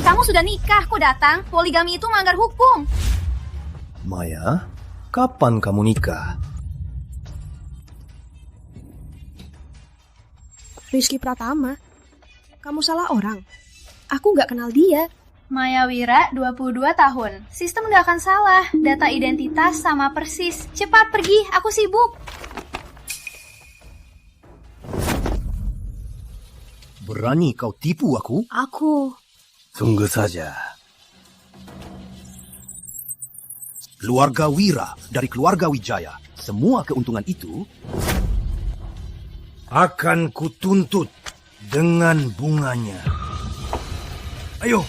Kamu sudah nikah, kok datang? Poligami itu melanggar hukum. Maya, kapan kamu nikah? Rizky Pratama, kamu salah orang. Aku nggak kenal dia. Maya Wira, 22 tahun. Sistem nggak akan salah. Data identitas sama persis. Cepat pergi, aku sibuk. Berani kau tipu aku? Aku. Tunggu saja. Keluarga Wira dari keluarga Wijaya, semua keuntungan itu akan kutuntut dengan bunganya. Ayo.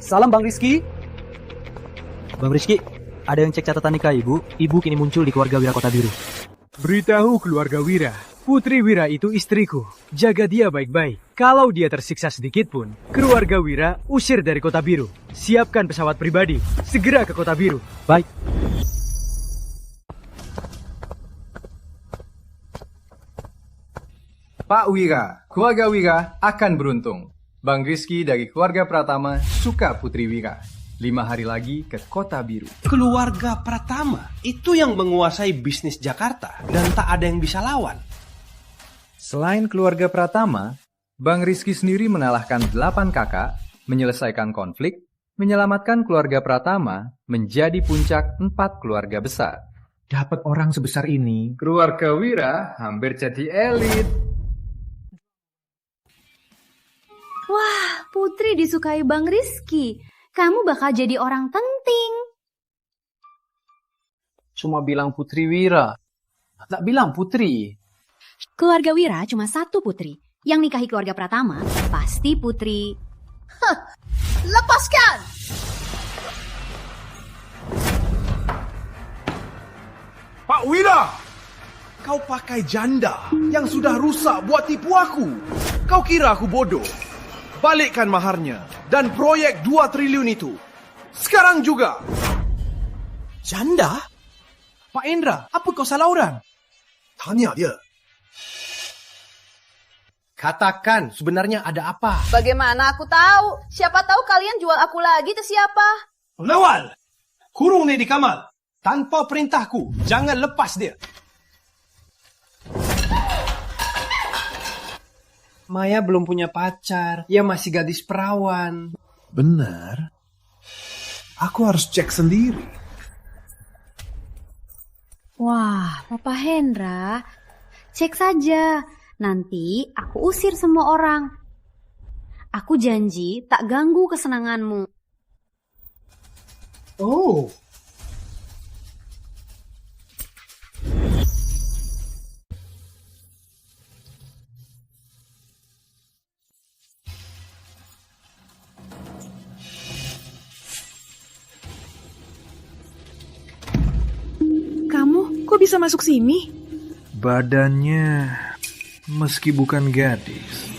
Salam Bang Rizky. Bang Rizky, ada yang cek catatan nikah ibu. Ibu kini muncul di keluarga Wira Kota Biru. Beritahu keluarga Wira, Putri Wira itu istriku. Jaga dia baik-baik. Kalau dia tersiksa sedikit pun, keluarga Wira usir dari Kota Biru. Siapkan pesawat pribadi. Segera ke Kota Biru. Baik. Pak Wira, keluarga Wira akan beruntung. Bang Rizky dari keluarga Pratama suka Putri Wira. 5 hari lagi ke Kota Biru. Keluarga Pratama itu yang menguasai bisnis Jakarta dan tak ada yang bisa lawan. Selain keluarga Pratama, Bang Rizky sendiri mengalahkan 8 kakak, menyelesaikan konflik, menyelamatkan keluarga Pratama menjadi puncak 4 keluarga besar. Dapat orang sebesar ini, Keluarga Wira hampir jadi elit. Wah, Putri disukai Bang Rizky. Kamu bakal jadi orang penting. Cuma bilang Putri Wira. Tak bilang Putri. Keluarga Wira cuma satu putri. Yang nikahi keluarga Pratama pasti putri. Lepaskan! Pak Wira! Kau pakai janda yang sudah rusak buat tipu aku. Kau kira aku bodoh? Balikkan maharnya dan proyek 2 triliun itu. Sekarang juga. janda? Pak Indra, apa kau salah orang? Tanya dia. Katakan, sebenarnya ada apa? Bagaimana aku tahu? Siapa tahu kalian jual aku lagi ke siapa? Lawal, kurung nih di kamar. Tanpa perintahku, jangan lepas dia. Maya belum punya pacar, ia masih gadis perawan. Benar. Aku harus cek sendiri. Wah, Papa Hendra, cek saja. Nanti aku usir semua orang. Aku janji tak ganggu kesenanganmu. Oh, Kamu kok bisa masuk sini? Badannya, meski bukan gadis,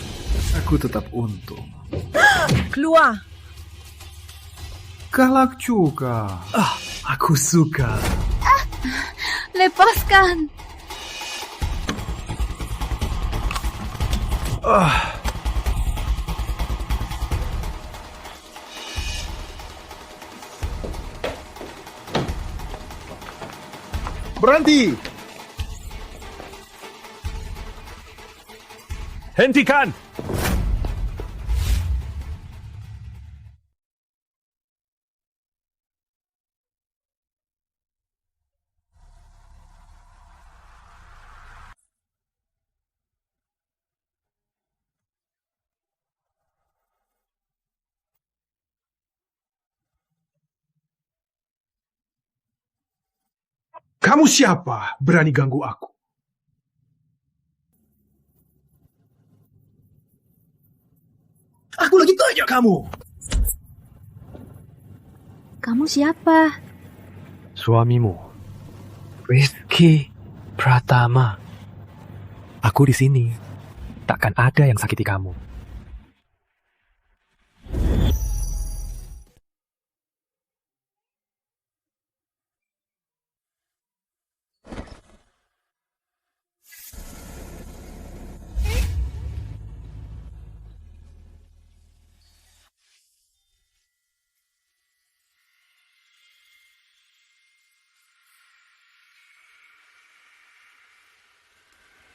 aku tetap untung. Keluar. Galak juga. Aku suka. Lepaskan. Berhenti! Hentikan! Kamu siapa berani ganggu aku? Aku lagi tanya kamu. Kamu siapa? Suamimu, Rizky Pratama. Aku di sini. Takkan ada yang sakiti kamu.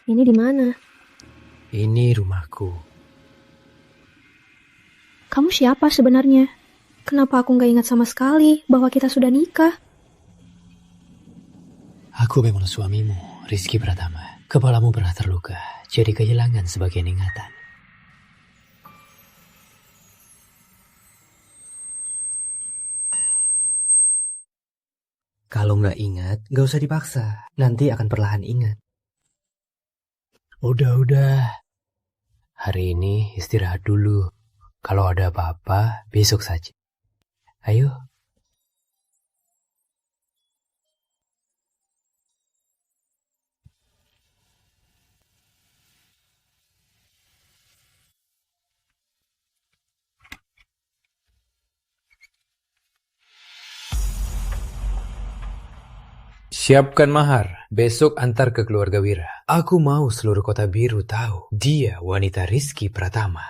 Ini di mana? Ini rumahku. Kamu siapa sebenarnya? Kenapa aku nggak ingat sama sekali bahwa kita sudah nikah? Aku memang suamimu, Rizky Pratama. Kepalamu pernah terluka, jadi kehilangan sebagian ingatan. Kalau nggak ingat, nggak usah dipaksa. Nanti akan perlahan ingat. Udah. Hari ini istirahat dulu. Kalau ada apa-apa, besok saja. Ayo. Siapkan mahar. Besok antar ke keluarga Wira. Aku mau seluruh kota biru tahu dia wanita Rizky Pratama.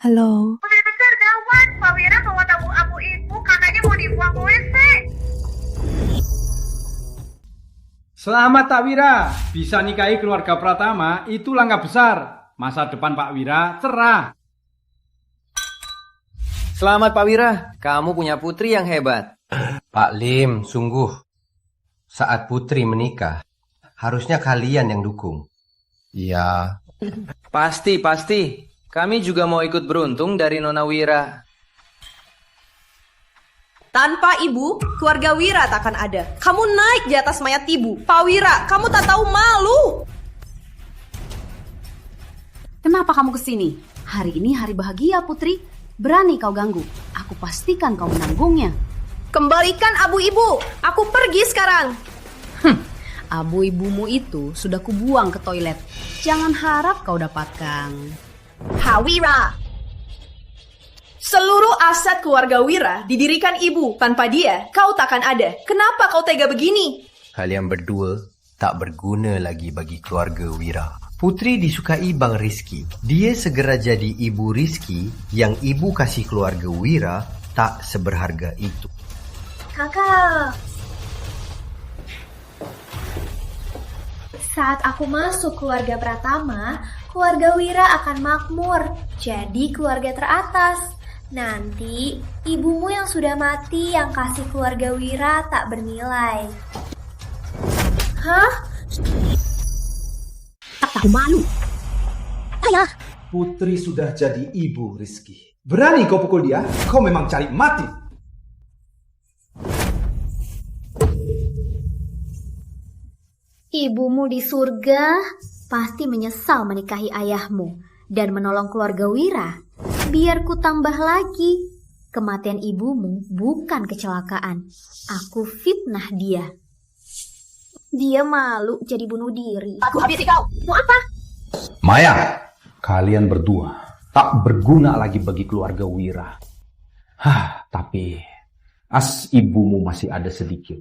Halo. Putri besar gawat. Pak Wira bawa tabung abu ibu. Kakaknya mau dibuang ke WC. Selamat Pak Wira, bisa nikahi keluarga Pratama itu langkah besar. Masa depan Pak Wira cerah. Selamat Pak Wira, kamu punya putri yang hebat. Pak Lim, sungguh. Saat Putri menikah, harusnya kalian yang dukung. Iya. Pasti. Kami juga mau ikut beruntung dari Nona Wira. Tanpa ibu, keluarga Wira tak akan ada. Kamu naik di atas mayat ibu. Pak Wira, kamu tak tahu malu. Kenapa kamu kesini? Hari ini hari bahagia, Putri. Berani kau ganggu. Aku pastikan kau menanggungnya. Kembalikan abu ibu. Aku pergi sekarang. Abu ibumu itu sudah kubuang ke toilet. Jangan harap kau dapatkan. Pak Wira. Seluruh aset keluarga Wira didirikan ibu. Tanpa dia, kau takkan ada. Kenapa kau tega begini? Kalian berdua tak berguna lagi bagi keluarga Wira. Putri disukai Bang Rizky. Dia segera jadi ibu Rizky yang ibu kasih keluarga Wira tak seberharga itu. Kakak. Saat aku masuk keluarga Pratama, keluarga Wira akan makmur, jadi keluarga teratas. Nanti, ibumu yang sudah mati yang kasih keluarga Wira tak bernilai. Hah? Tak tahu malu. Ayah. Putri sudah jadi ibu Rizky. Berani kau pukul dia? Kau memang cari mati. Ibumu di surga pasti menyesal menikahi ayahmu dan menolong keluarga Wira. Biar ku tambah lagi, kematian ibumu bukan kecelakaan. Aku fitnah dia. Dia malu jadi bunuh diri. Aku habisi kau. Mau apa? Maya, kalian berdua tak berguna lagi bagi keluarga Wira. Tapi as ibumu masih ada sedikit.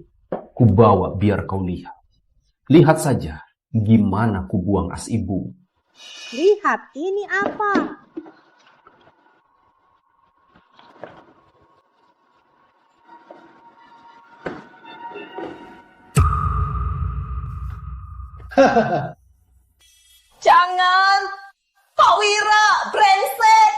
Kubawa biar kau lihat. Lihat saja gimana ku buang as ibu. Lihat ini apa? Jangan! Pak Wira, brengsek!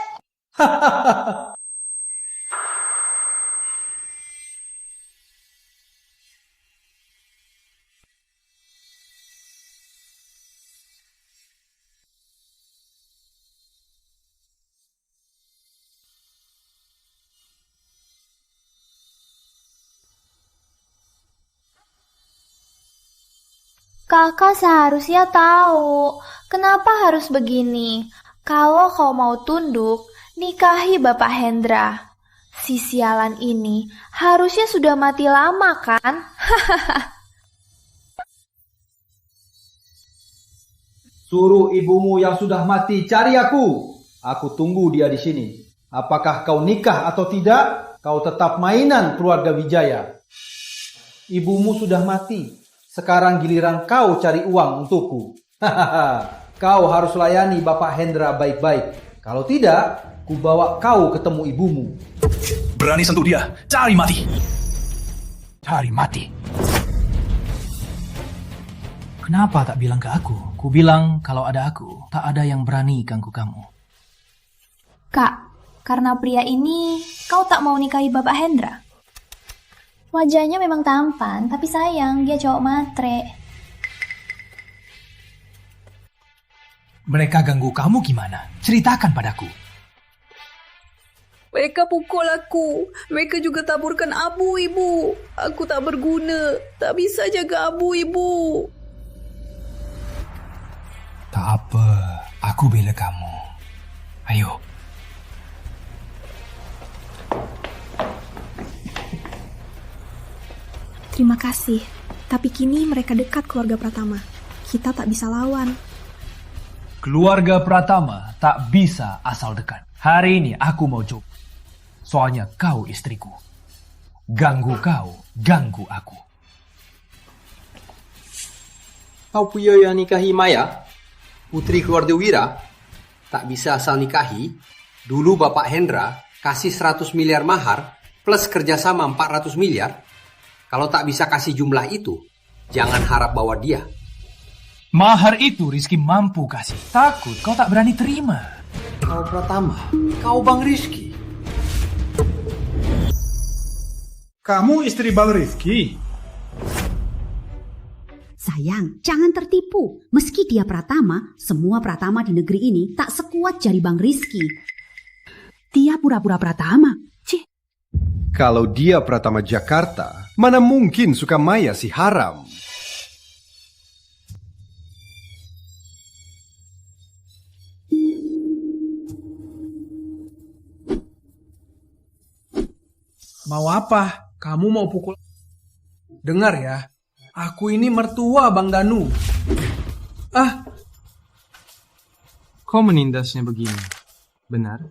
Kakak seharusnya tahu kenapa harus begini. Kalau kau mau tunduk, nikahi Bapak Hendra. Si sialan ini harusnya sudah mati lama kan? Suruh ibumu yang sudah mati cari aku. Aku tunggu dia di sini. Apakah kau nikah atau tidak? Kau tetap mainan keluarga Wijaya. Ibumu sudah mati. Sekarang giliran kau cari uang untukku. Hahaha. Kau harus layani Bapak Hendra baik-baik. Kalau tidak, kubawa kau ketemu ibumu. Berani sentuh dia, cari mati. Cari mati. Kenapa tak bilang ke aku? Ku bilang kalau ada aku, tak ada yang berani ganggu kamu. Kak, karena pria ini, kau tak mau nikahi Bapak Hendra? Wajahnya memang tampan, tapi sayang, dia cowok matre. Mereka ganggu kamu gimana? Ceritakan padaku. Mereka pukul aku. Mereka juga taburkan abu, Ibu. Aku tak berguna. Tak bisa jaga abu, Ibu. Tak apa, aku bela kamu. Ayo. Terima kasih, tapi kini mereka dekat keluarga Pratama. Kita tak bisa lawan. Keluarga Pratama tak bisa asal dekat. Hari ini aku mau coba. Soalnya kau istriku. Ganggu kau, ganggu aku. Kau punya yang nikahi Maya, putri keluarga Wira, tak bisa asal nikahi. Dulu Bapak Hendra kasih 100 miliar mahar plus kerjasama 400 miliar. Kalau tak bisa kasih jumlah itu, jangan harap bawa dia. Mahar itu Rizky mampu kasih. Takut kau tak berani terima. Kau Pratama, kau Bang Rizky. Kamu istri Bang Rizky? Sayang, jangan tertipu. Meski dia Pratama, semua Pratama di negeri ini tak sekuat jari Bang Rizky. Dia pura-pura Pratama. Cih. Kalau dia Pratama Jakarta, mana mungkin suka Maya si haram? Mau apa? Kamu mau pukul? Dengar ya, aku ini mertua Bang Danu. Kau menindasnya begini. Benar?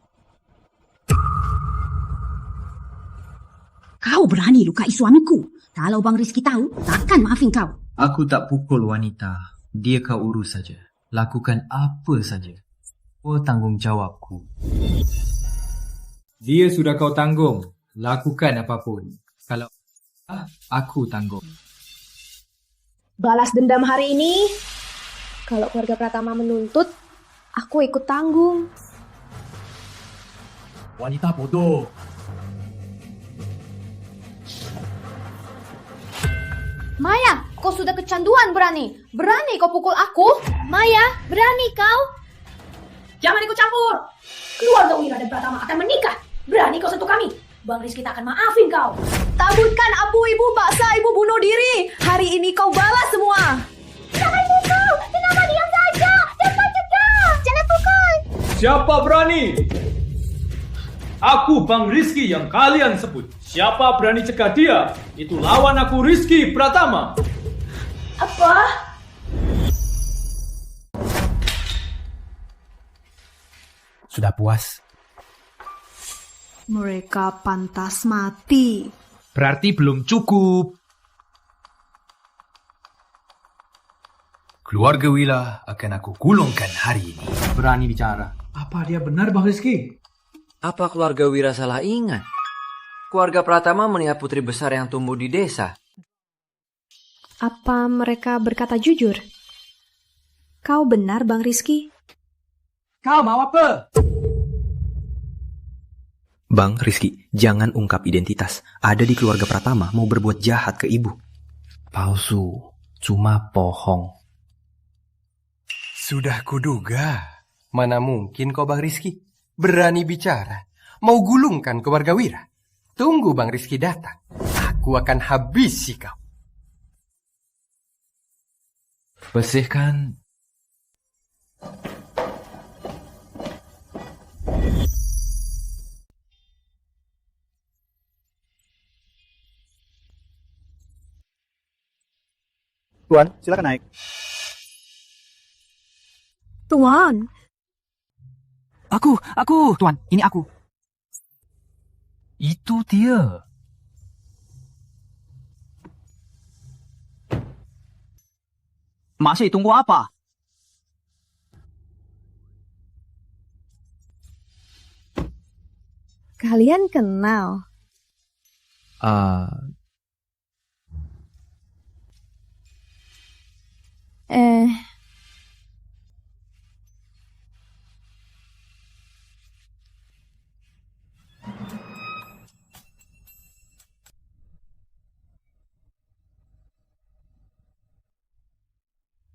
Kau berani lukai suamiku. Kalau Bang Rizky tahu, takkan maafin kau. Aku tak pukul wanita. Dia kau urus saja. Lakukan apa saja. Oh, tanggung jawabku. Dia sudah kau tanggung. Lakukan apapun. Kalau aku tanggung. Balas dendam hari ini. Kalau keluarga Pratama menuntut, aku ikut tanggung. Wanita bodoh. Maya, kau sudah kecanduan berani. Berani kau pukul aku? Maya, berani kau? Jangan ikut campur. Keluarga Wira dan Pratama akan menikah. Berani kau sentuh kami. Bang Rizky tak akan maafin kau. Taburkan abu ibu, paksa ibu bunuh diri. Hari ini kau balas semua. Jangan pukul. Kenapa diam saja? Cepat cegah. Jangan pukul. Siapa berani? Aku Bang Rizky yang kalian sebut. Siapa berani cegah dia? Itu lawan aku Rizky Pratama. Apa? Sudah puas? Mereka pantas mati. Berarti belum cukup. Keluarga Wira akan aku gulungkan hari ini. Berani bicara. Apa dia benar Bang Rizky? Apa keluarga Wira salah ingat? Keluarga Pratama melihat putri besar yang tumbuh di desa. Apa mereka berkata jujur? Kau benar, Bang Rizky. Kau mau apa? Bang Rizky, jangan ungkap identitas. Ada di keluarga Pratama mau berbuat jahat ke ibu. Palsu, cuma bohong. Sudah kuduga. Mana mungkin kau Bang Rizky berani bicara. Mau gulungkan keluarga Wira. Tunggu Bang Rizky datang. Aku akan habisi kau. Bersihkan. Tuan, silakan naik. Tuan. Aku. Tuan, ini aku. Itu dia. Masih tunggu apa? Kalian kenal?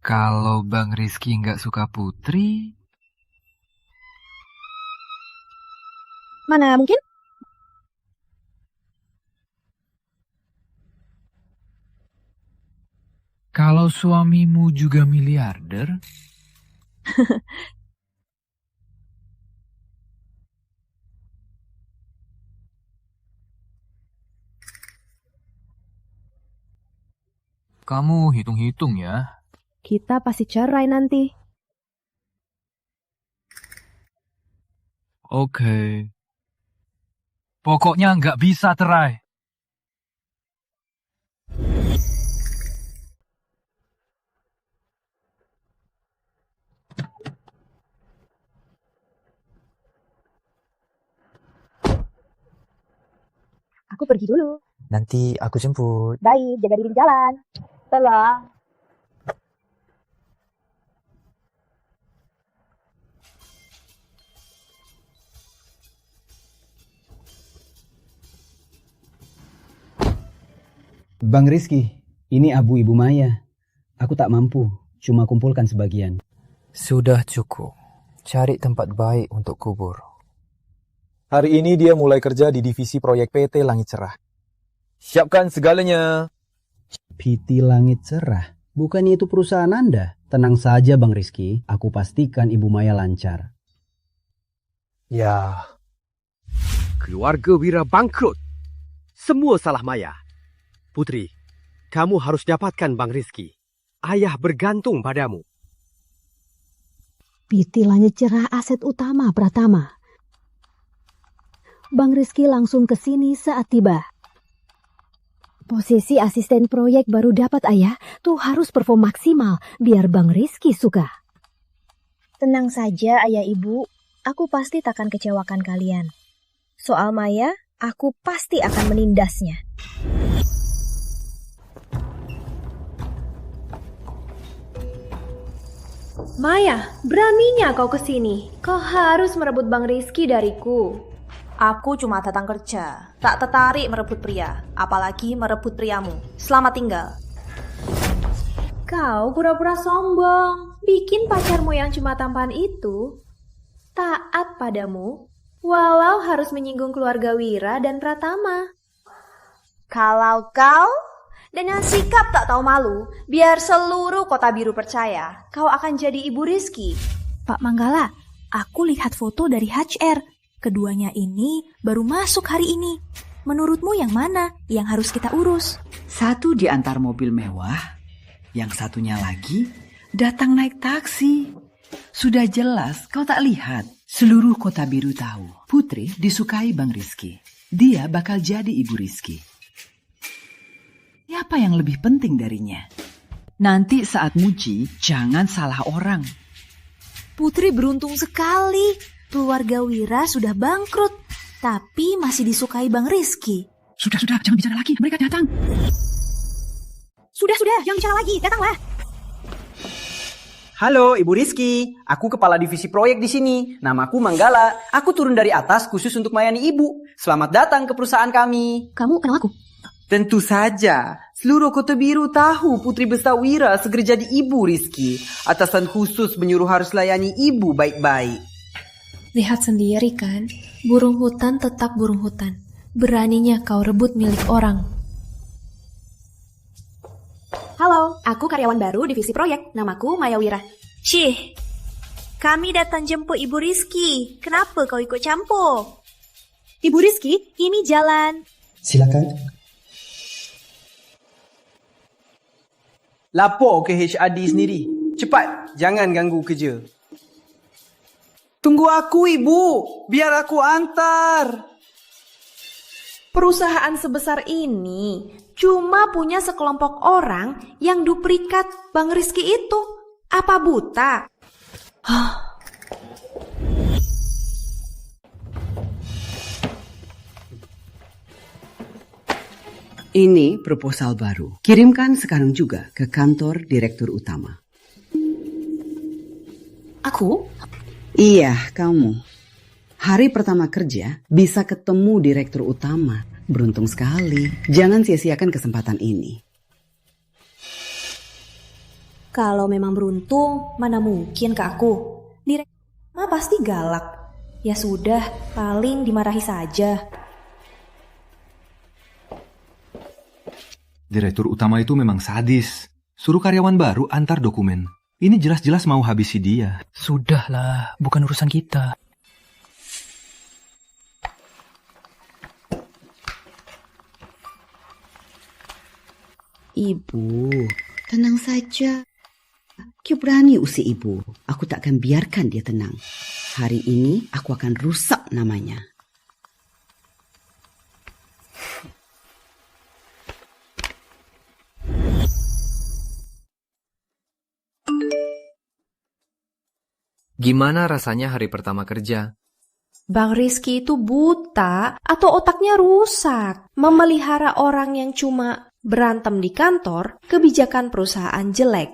Kalau Bang Rizky nggak suka Putri, Mana mungkin? kalau suamimu juga miliarder, kamu hitung-hitung ya. Kita pasti cerai nanti. Oke. Pokoknya nggak bisa cerai. Aku pergi dulu. Nanti aku jemput. Baik, jaga diri di jalan. Telah. Bang Rizky, ini abu Ibu Maya. Aku tak mampu, cuma kumpulkan sebagian. Sudah cukup. Cari tempat baik untuk kubur. Hari ini dia mulai kerja di divisi proyek PT Langit Cerah. Siapkan segalanya. PT Langit Cerah? Bukannya itu perusahaan Anda? Tenang saja Bang Rizky, aku pastikan Ibu Maya lancar. Ya. Keluarga Wira bangkrut. Semua salah Maya. Putri, kamu harus dapatkan Bang Rizky. Ayah bergantung padamu. PT Langit Cerah aset utama Pratama. Bang Rizky langsung ke sini saat tiba. Posisi asisten proyek baru dapat ayah, tuh harus perform maksimal biar Bang Rizky suka. Tenang saja ayah ibu, aku pasti takkan kecewakan kalian. Soal Maya, aku pasti akan menindasnya. Maya, beraninya kau kesini. Kau harus merebut Bang Rizky dariku. Aku cuma datang kerja, tak tertarik merebut pria, apalagi merebut priamu. Selamat tinggal. Kau pura-pura sombong, bikin pacarmu yang cuma tampan itu taat padamu, walau harus menyinggung keluarga Wira dan Pratama. Kalau kau dengan sikap tak tahu malu, biar seluruh Kota Biru percaya kau akan jadi ibu Rizky. Pak Manggala, aku lihat foto dari HR. Keduanya ini baru masuk hari ini. Menurutmu yang mana yang harus kita urus? Satu diantar mobil mewah, yang satunya lagi datang naik taksi. Sudah jelas kau tak lihat. Seluruh Kota Biru tahu Putri disukai Bang Rizky. Dia bakal jadi ibu Rizky. Siapa yang lebih penting darinya? Nanti saat muji, jangan salah orang. Putri beruntung sekali. Keluarga Wira sudah bangkrut, tapi masih disukai Bang Rizky. Sudah, jangan bicara lagi. Mereka datang. Sudah, jangan bicara lagi. Datanglah. Halo, Ibu Rizky. Aku kepala divisi proyek di sini. Namaku Manggala. Aku turun dari atas khusus untuk melayani Ibu. Selamat datang ke perusahaan kami. Kamu kenal aku? Tentu saja. Seluruh Kota Biru tahu Putri Besta Wira segera jadi Ibu Rizky. Atasan khusus menyuruh harus layani Ibu baik-baik. Lihat sendiri kan, burung hutan tetap burung hutan. Beraninya kau rebut milik orang. Halo, aku karyawan baru divisi proyek. Namaku Maya Wira. Cih, kami datang jemput Ibu Rizky. Kenapa kau ikut campur? Ibu Rizky, ini jalan. Silakan. Lapor ke HRD sendiri. Cepat, jangan ganggu kerja. Tunggu aku, Ibu. Biar aku antar. Perusahaan sebesar ini cuma punya sekelompok orang yang duplikat Bang Rizky itu. Apa buta? Ini proposal baru. Kirimkan sekarang juga ke kantor direktur utama. Aku? Iya, kamu. Hari pertama kerja bisa ketemu direktur utama. Beruntung sekali. Jangan sia-siakan kesempatan ini. Kalau memang beruntung, mana mungkin ke aku. Direktur pasti galak. Ya sudah, paling dimarahi saja. Direktur utama itu memang sadis. Suruh karyawan baru antar dokumen. Ini jelas-jelas mau habisi dia. Sudahlah, bukan urusan kita. Ibu, tenang saja. Kau berani usik ibu. Aku tak akan biarkan dia tenang. Hari ini aku akan rusak namanya. Gimana rasanya hari pertama kerja? Bang Rizky itu buta atau otaknya rusak. Memelihara orang yang cuma berantem di kantor, kebijakan perusahaan jelek.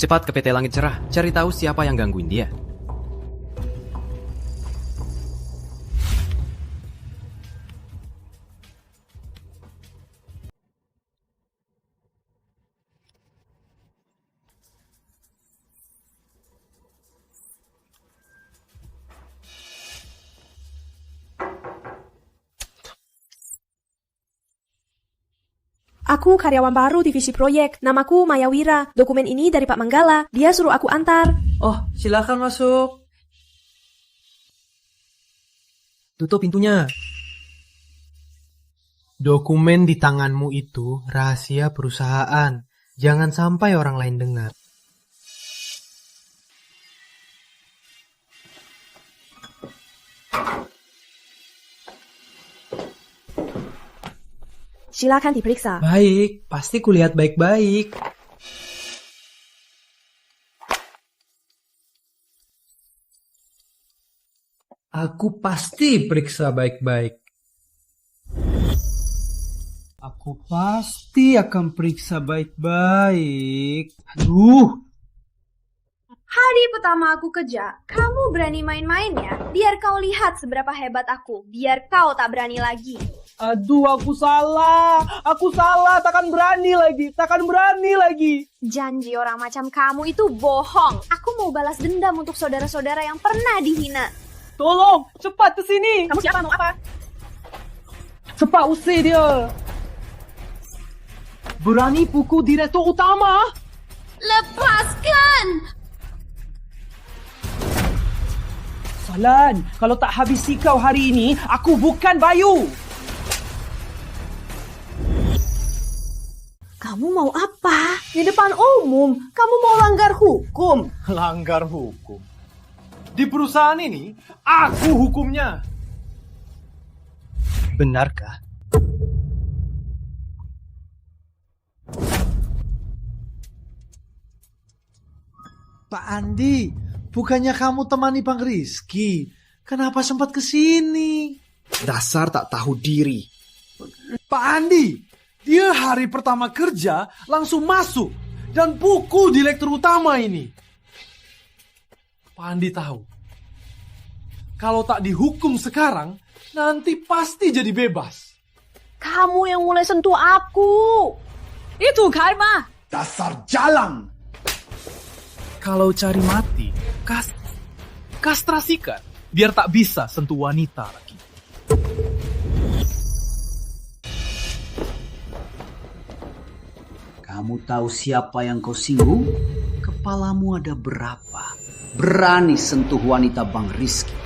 Cepat ke PT Langit Cerah, cari tahu siapa yang gangguin dia. Aku karyawan baru divisi proyek. Namaku Maya Wira. Dokumen ini dari Pak Manggala. Dia suruh aku antar. Oh, silakan masuk. Tutup pintunya. Dokumen di tanganmu itu rahasia perusahaan. Jangan sampai orang lain dengar. Silakan diperiksa. Baik, pasti kulihat baik-baik. Aku pasti periksa baik-baik. Aku pasti akan periksa baik-baik. Aduh. Hari pertama aku kerja, kamu berani main-main ya? Biar kau lihat seberapa hebat aku. Biar kau tak berani lagi. Aduh, aku salah, takkan berani lagi. Janji orang macam kamu itu bohong. Aku mau balas dendam untuk saudara-saudara yang pernah dihina. Tolong, cepat ke sini. Kamu siapa, mau apa? Cepat usir dia. Berani pukul direktur utama? Lepaskan! Salan, kalau tak habisi kau hari ini, aku bukan Bayu. Kamu mau apa? Di depan umum, kamu mau langgar hukum. Langgar hukum? Di perusahaan ini, aku hukumnya. Benarkah? Pak Andi, bukannya kamu temani Bang Rizky? Kenapa sempat ke sini? Dasar tak tahu diri. Pak Andi, dia hari pertama kerja langsung masuk dan pukul direktur utama ini. Pak Andi tahu, kalau tak dihukum sekarang, nanti pasti jadi bebas. Kamu yang mulai sentuh aku. Itu karma. Dasar jalang. Kalau cari mati, kastrasikan, biar tak bisa sentuh wanita lagi. Kamu tahu siapa yang kau singgung? Kepalamu ada berapa? Berani sentuh wanita Bang Rizky.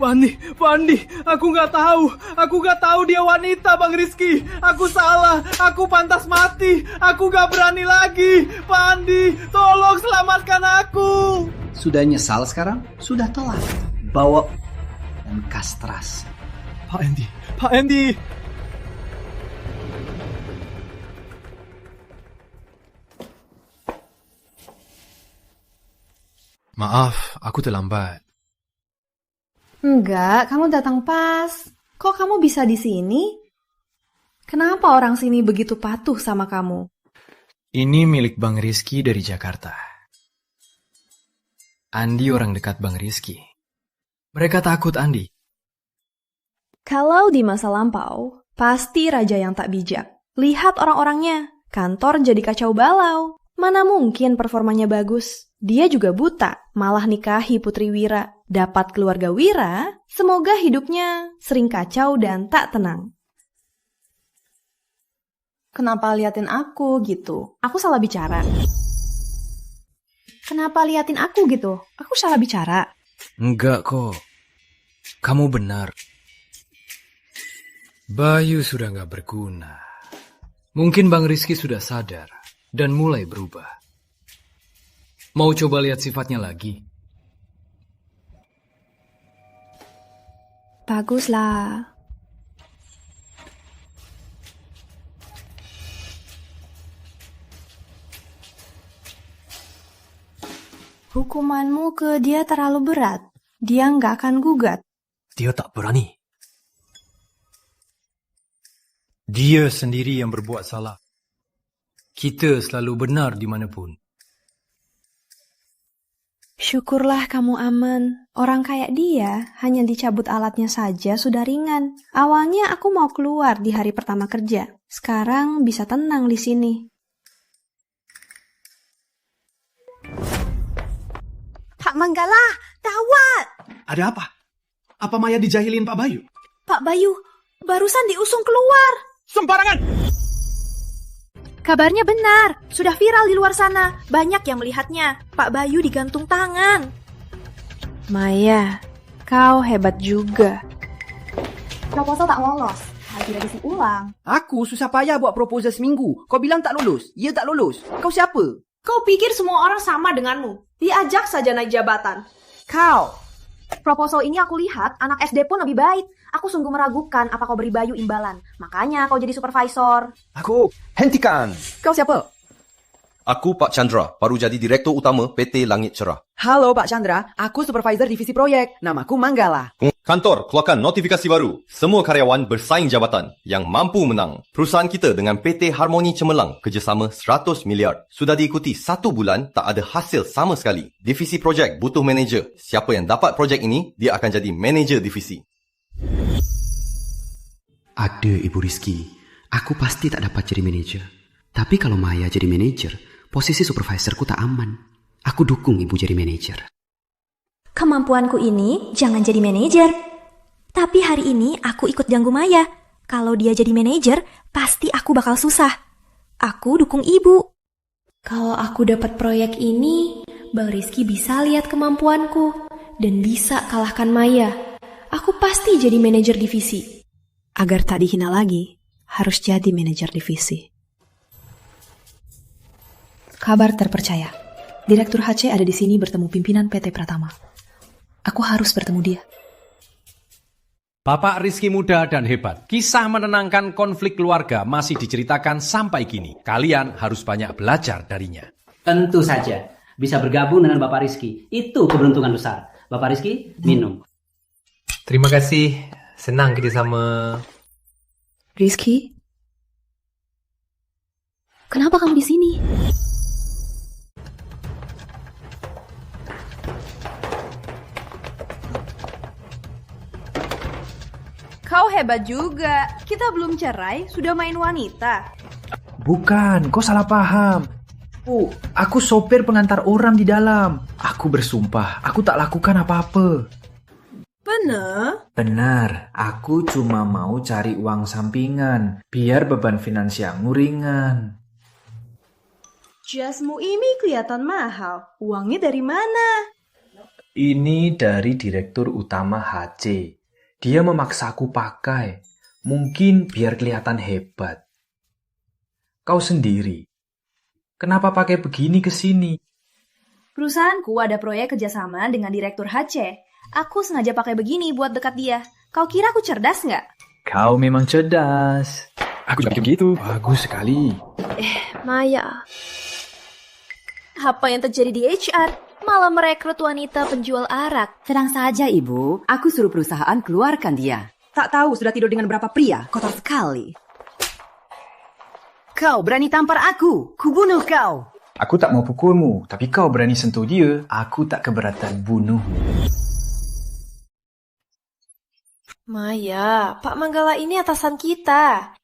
Pak Andi, aku nggak tahu dia wanita, Bang Rizky. Aku salah, aku pantas mati, aku nggak berani lagi. Pak Andi, tolong selamatkan aku. Sudah nyesal sekarang? Sudah telat. Bawa dan kastrasi. Pak Andi. Maaf, aku terlambat. Enggak, kamu datang pas. Kok kamu bisa di sini? Kenapa orang sini begitu patuh sama kamu? Ini milik Bang Rizky dari Jakarta. Andi orang dekat Bang Rizky. Mereka takut Andi. Kalau di masa lampau, pasti raja yang tak bijak. Lihat orang-orangnya, kantor jadi kacau balau. Mana mungkin performanya bagus? Dia juga buta, malah nikahi Putri Wira. Dapat keluarga Wira, semoga hidupnya sering kacau dan tak tenang. Kenapa liatin aku gitu? Aku salah bicara. Kenapa liatin aku gitu? Aku salah bicara. Enggak kok. Kamu benar. Bayu sudah gak berguna. Mungkin Bang Rizky sudah sadar dan mulai berubah. Mau coba lihat sifatnya lagi? Baguslah. Hukumanmu ke dia terlalu berat. Dia nggak akan gugat. Dia tak berani. Dia sendiri yang berbuat salah. Kita selalu benar dimanapun. Syukurlah kamu aman. Orang kayak dia hanya dicabut alatnya saja sudah ringan. Awalnya aku mau keluar di hari pertama kerja. Sekarang bisa tenang di sini. Pak Manggala, gawat! Ada apa? Apa Maya dijahilin Pak Bayu? Pak Bayu, barusan diusung keluar. Sembarangan! Kabarnya benar, sudah viral di luar sana. Banyak yang melihatnya. Pak Bayu digantung tangan. Maya, kau hebat juga. Proposal tak lolos, harus direvisi ulang. Aku susah payah buat proposal seminggu. Kau bilang tak lulus, ia tak lulus. Kau siapa? Kau pikir semua orang sama denganmu? Diajak saja naik jabatan. Kau, proposal ini aku lihat anak SD pun lebih baik. Aku sungguh meragukan apa kau beri Bayu imbalan. Makanya kau jadi supervisor. Aku, hentikan. Kau siapa? Aku Pak Chandra, baru jadi Direktur Utama PT Langit Cerah. Halo Pak Chandra, aku supervisor divisi proyek. Namaku Manggala. Kantor keluarkan notifikasi baru. Semua karyawan bersaing jabatan yang mampu menang. Perusahaan kita dengan PT Harmoni Cemerlang kerjasama 100 miliar. Sudah diikuti 1 bulan, tak ada hasil sama sekali. Divisi projek butuh manager. Siapa yang dapat projek ini, dia akan jadi manager divisi. Ada Ibu Rizky, aku pasti tak dapat jadi manajer. Tapi kalau Maya jadi manajer, posisi supervisorku tak aman. Aku dukung Ibu jadi manajer. Kemampuanku ini jangan jadi manajer. Tapi hari ini aku ikut ganggu Maya. Kalau dia jadi manajer, pasti aku bakal susah. Aku dukung Ibu. Kalau aku dapat proyek ini, Bang Rizky bisa lihat kemampuanku dan bisa kalahkan Maya. Aku pasti jadi manajer divisi. Agar tak dihina lagi, harus jadi manajer divisi. Kabar terpercaya. Direktur HC ada di sini bertemu pimpinan PT Pratama. Aku harus bertemu dia. Bapak Rizky muda dan hebat. Kisah menenangkan konflik keluarga masih diceritakan sampai kini. Kalian harus banyak belajar darinya. Tentu saja. Bisa bergabung dengan Bapak Rizky. Itu keberuntungan besar. Bapak Rizky, minum. Terima kasih. Senang kerjasama. Rizky? Kenapa kamu di sini? Kau hebat juga. Kita belum cerai, sudah main wanita. Bukan, kau salah paham. Aku sopir pengantar orang di dalam. Aku bersumpah, aku tak lakukan apa-apa. Benar? Benar, aku cuma mau cari uang sampingan, biar beban finansialmu ringan. Jasmu ini kelihatan mahal. Uangnya dari mana? Ini dari Direktur Utama HC. Dia memaksaku pakai, mungkin biar kelihatan hebat. Kau sendiri, kenapa pakai begini ke sini? Perusahaanku ada proyek kerjasama dengan Direktur HC. Aku sengaja pakai begini buat dekat dia. Kau kira aku cerdas nggak? Kau memang cerdas. Aku juga begitu. Bagus sekali. Maya. Apa yang terjadi di HR? Malah merekrut wanita penjual arak. Tenang saja, Ibu. Aku suruh perusahaan keluarkan dia. Tak tahu sudah tidur dengan berapa pria, kotor sekali. Kau berani tampar aku, kubunuh kau. Aku tak mau pukulmu, tapi kau berani sentuh dia, aku tak keberatan bunuhmu. Maya, Pak Manggala ini atasan kita.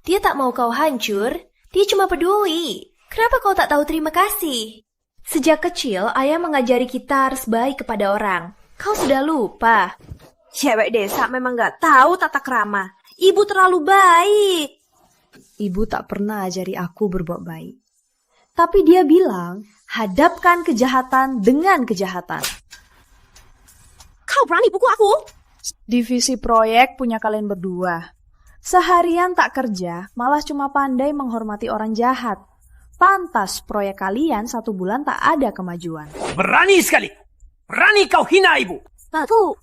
Dia tak mau kau hancur, dia cuma peduli. Kenapa kau tak tahu terima kasih? Sejak kecil, ayah mengajari kita harus baik kepada orang. Kau sudah lupa. Cewek desa memang gak tahu tata krama. Ibu terlalu baik. Ibu tak pernah ajari aku berbuat baik. Tapi dia bilang, hadapkan kejahatan dengan kejahatan. Kau berani pukul aku? Divisi proyek punya kalian berdua. Seharian tak kerja, malah cuma pandai menghormati orang jahat. Pantas proyek kalian 1 bulan tak ada kemajuan. Berani sekali. Berani kau hina ibu. Tuh,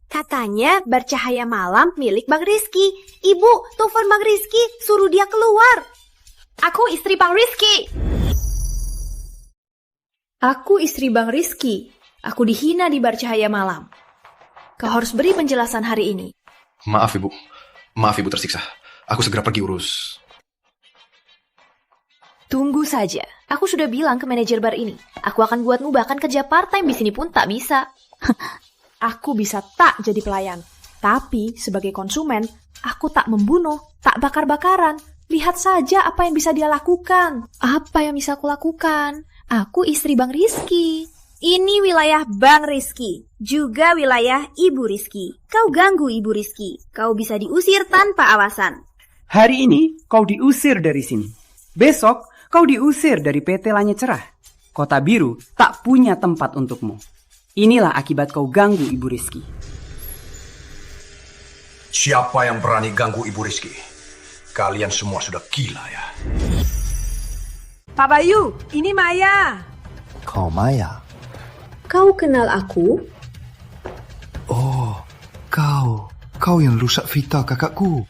katanya bercahaya malam milik Bang Rizky. Ibu, telepon Bang Rizky, suruh dia keluar. Aku istri Bang Rizky. Aku istri Bang Rizky. Aku dihina di bercahaya malam. Kau harus beri penjelasan hari ini. Maaf ibu. Maaf ibu tersiksa. Aku segera pergi urus. Tunggu saja. Aku sudah bilang ke manajer bar ini. Aku akan buatmu bahkan kerja part-time di sini pun tak bisa. Aku bisa tak jadi pelayan. Tapi sebagai konsumen, aku tak membunuh, tak bakar-bakaran. Lihat saja apa yang bisa dia lakukan. Apa yang bisa aku lakukan? Aku istri Bang Rizky. Ini wilayah Bang Rizky, juga wilayah Ibu Rizky. Kau ganggu Ibu Rizky, kau bisa diusir tanpa alasan. Hari ini kau diusir dari sini. Besok kau diusir dari PT Langit Cerah. Kota Biru tak punya tempat untukmu. Inilah akibat kau ganggu Ibu Rizky. Siapa yang berani ganggu Ibu Rizky? Kalian semua sudah gila ya. Pak Bayu, ini Maya. Kau Maya? Kau kenal aku? Oh, kau yang rusak Vita kakakku.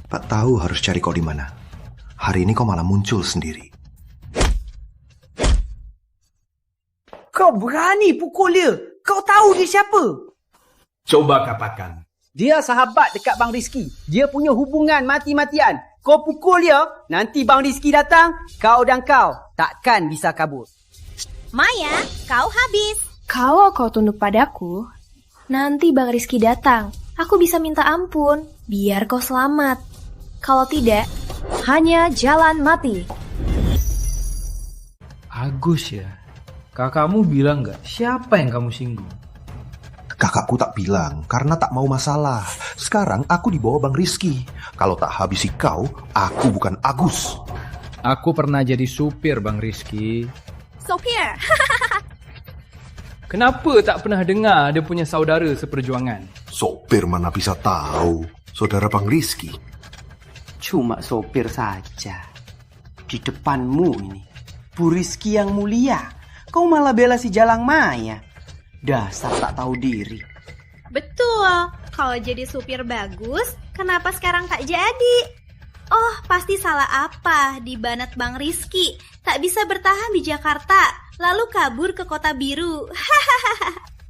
Tak tahu harus cari kau di mana. Hari ini kau malah muncul sendiri. Kau berani pukul dia. Kau tahu dia siapa? Coba katakan. Dia sahabat dekat Bang Rizky. Dia punya hubungan mati-matian. Kau pukul dia, nanti Bang Rizky datang, kau dan kau takkan bisa kabur. Maya, kau habis. Kalau kau tunduk padaku, nanti Bang Rizky datang. Aku bisa minta ampun, biar kau selamat. Kalau tidak, hanya jalan mati. Agus ya? Kakakmu bilang nggak siapa yang kamu singgung? Kakakku tak bilang karena tak mau masalah. Sekarang aku di bawah Bang Rizky. Kalau tak habisi kau, aku bukan Agus. Aku pernah jadi supir Bang Rizky. Sopir. Kenapa tak pernah dengar dia punya saudara seperjuangan? Sopir mana bisa tahu, saudara Bang Rizky. Cuma sopir saja. Di depanmu ini, Bu Rizky yang mulia. Kau malah bela si Jalang Maya. Dasar tak tahu diri. Betul, kalau jadi supir bagus, kenapa sekarang tak jadi? Oh, pasti salah apa di Banat Bang Rizky. Tak bisa bertahan di Jakarta, lalu kabur ke Kota Biru.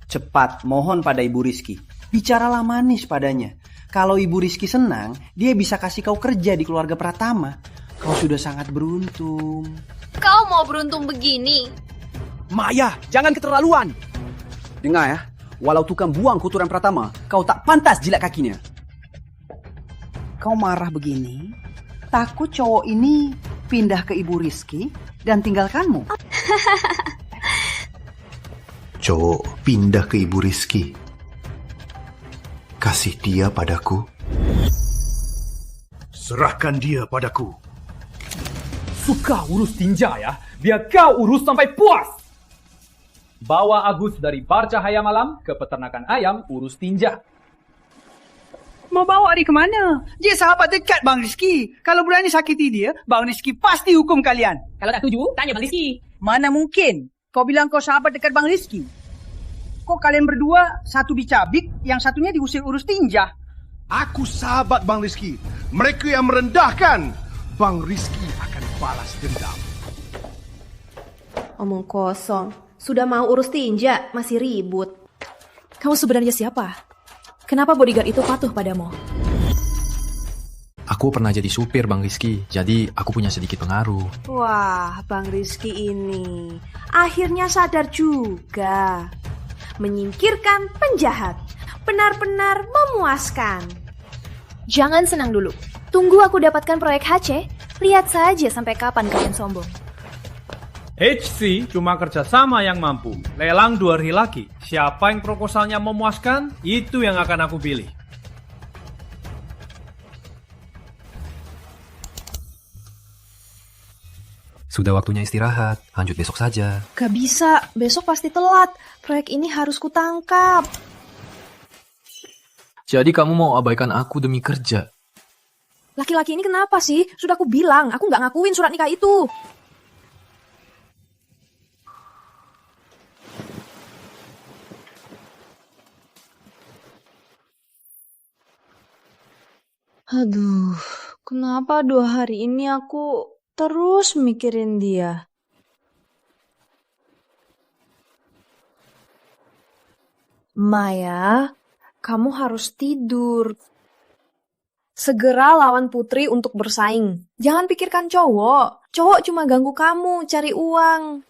Cepat, mohon pada Ibu Rizky. Bicaralah manis padanya. Kalau Ibu Rizky senang, dia bisa kasih kau kerja di keluarga Pratama. Kau sudah sangat beruntung. Kau mau beruntung begini? Maya, jangan keterlaluan. Dengar ya, walau tukang buang kotoran Pratama, kau tak pantas jilat kakinya. Kau marah begini, takut cowok ini pindah ke Ibu Rizky dan tinggalkanmu. Cowok pindah ke Ibu Rizky. Kasih dia padaku. Serahkan dia padaku. Suka urus tinja ya, biar kau urus sampai puas. Bawa Agus dari Bar Cahaya Malam ke peternakan ayam urus tinja. Mau bawa dia kemana? Dia sahabat dekat Bang Rizky. Kalau berani sakiti dia, Bang Rizky pasti hukum kalian. Kalau tak setuju, tanya Bang Rizky. Mana mungkin? Kau bilang kau sahabat dekat Bang Rizky. Kok kalian berdua, satu dicabik, yang satunya diusir urus tinja? Aku sahabat Bang Rizky. Mereka yang merendahkan, Bang Rizky akan balas dendam. Omong kosong. Sudah mau urus tinja, masih ribut. Kamu sebenarnya siapa? Kenapa bodyguard itu patuh padamu? Aku pernah jadi supir Bang Rizky, jadi aku punya sedikit pengaruh. Wah, Bang Rizky ini akhirnya sadar juga. Menyingkirkan penjahat, benar-benar memuaskan. Jangan senang dulu. Tunggu aku dapatkan proyek HC. Lihat saja sampai kapan kalian sombong. HC cuma kerjasama yang mampu. Lelang 2 hari lagi. Siapa yang proposalnya memuaskan, itu yang akan aku pilih. Sudah waktunya istirahat, lanjut besok saja. Gak bisa, besok pasti telat. Proyek ini harus kutangkap. Jadi kamu mau abaikan aku demi kerja? Laki-laki ini kenapa sih? Sudah aku bilang, aku gak ngakuin surat nikah itu. Aduh, kenapa 2 hari ini aku terus mikirin dia? Maya, kamu harus tidur. Segera lawan Putri untuk bersaing. Jangan pikirkan cowok. Cowok cuma ganggu kamu, cari uang.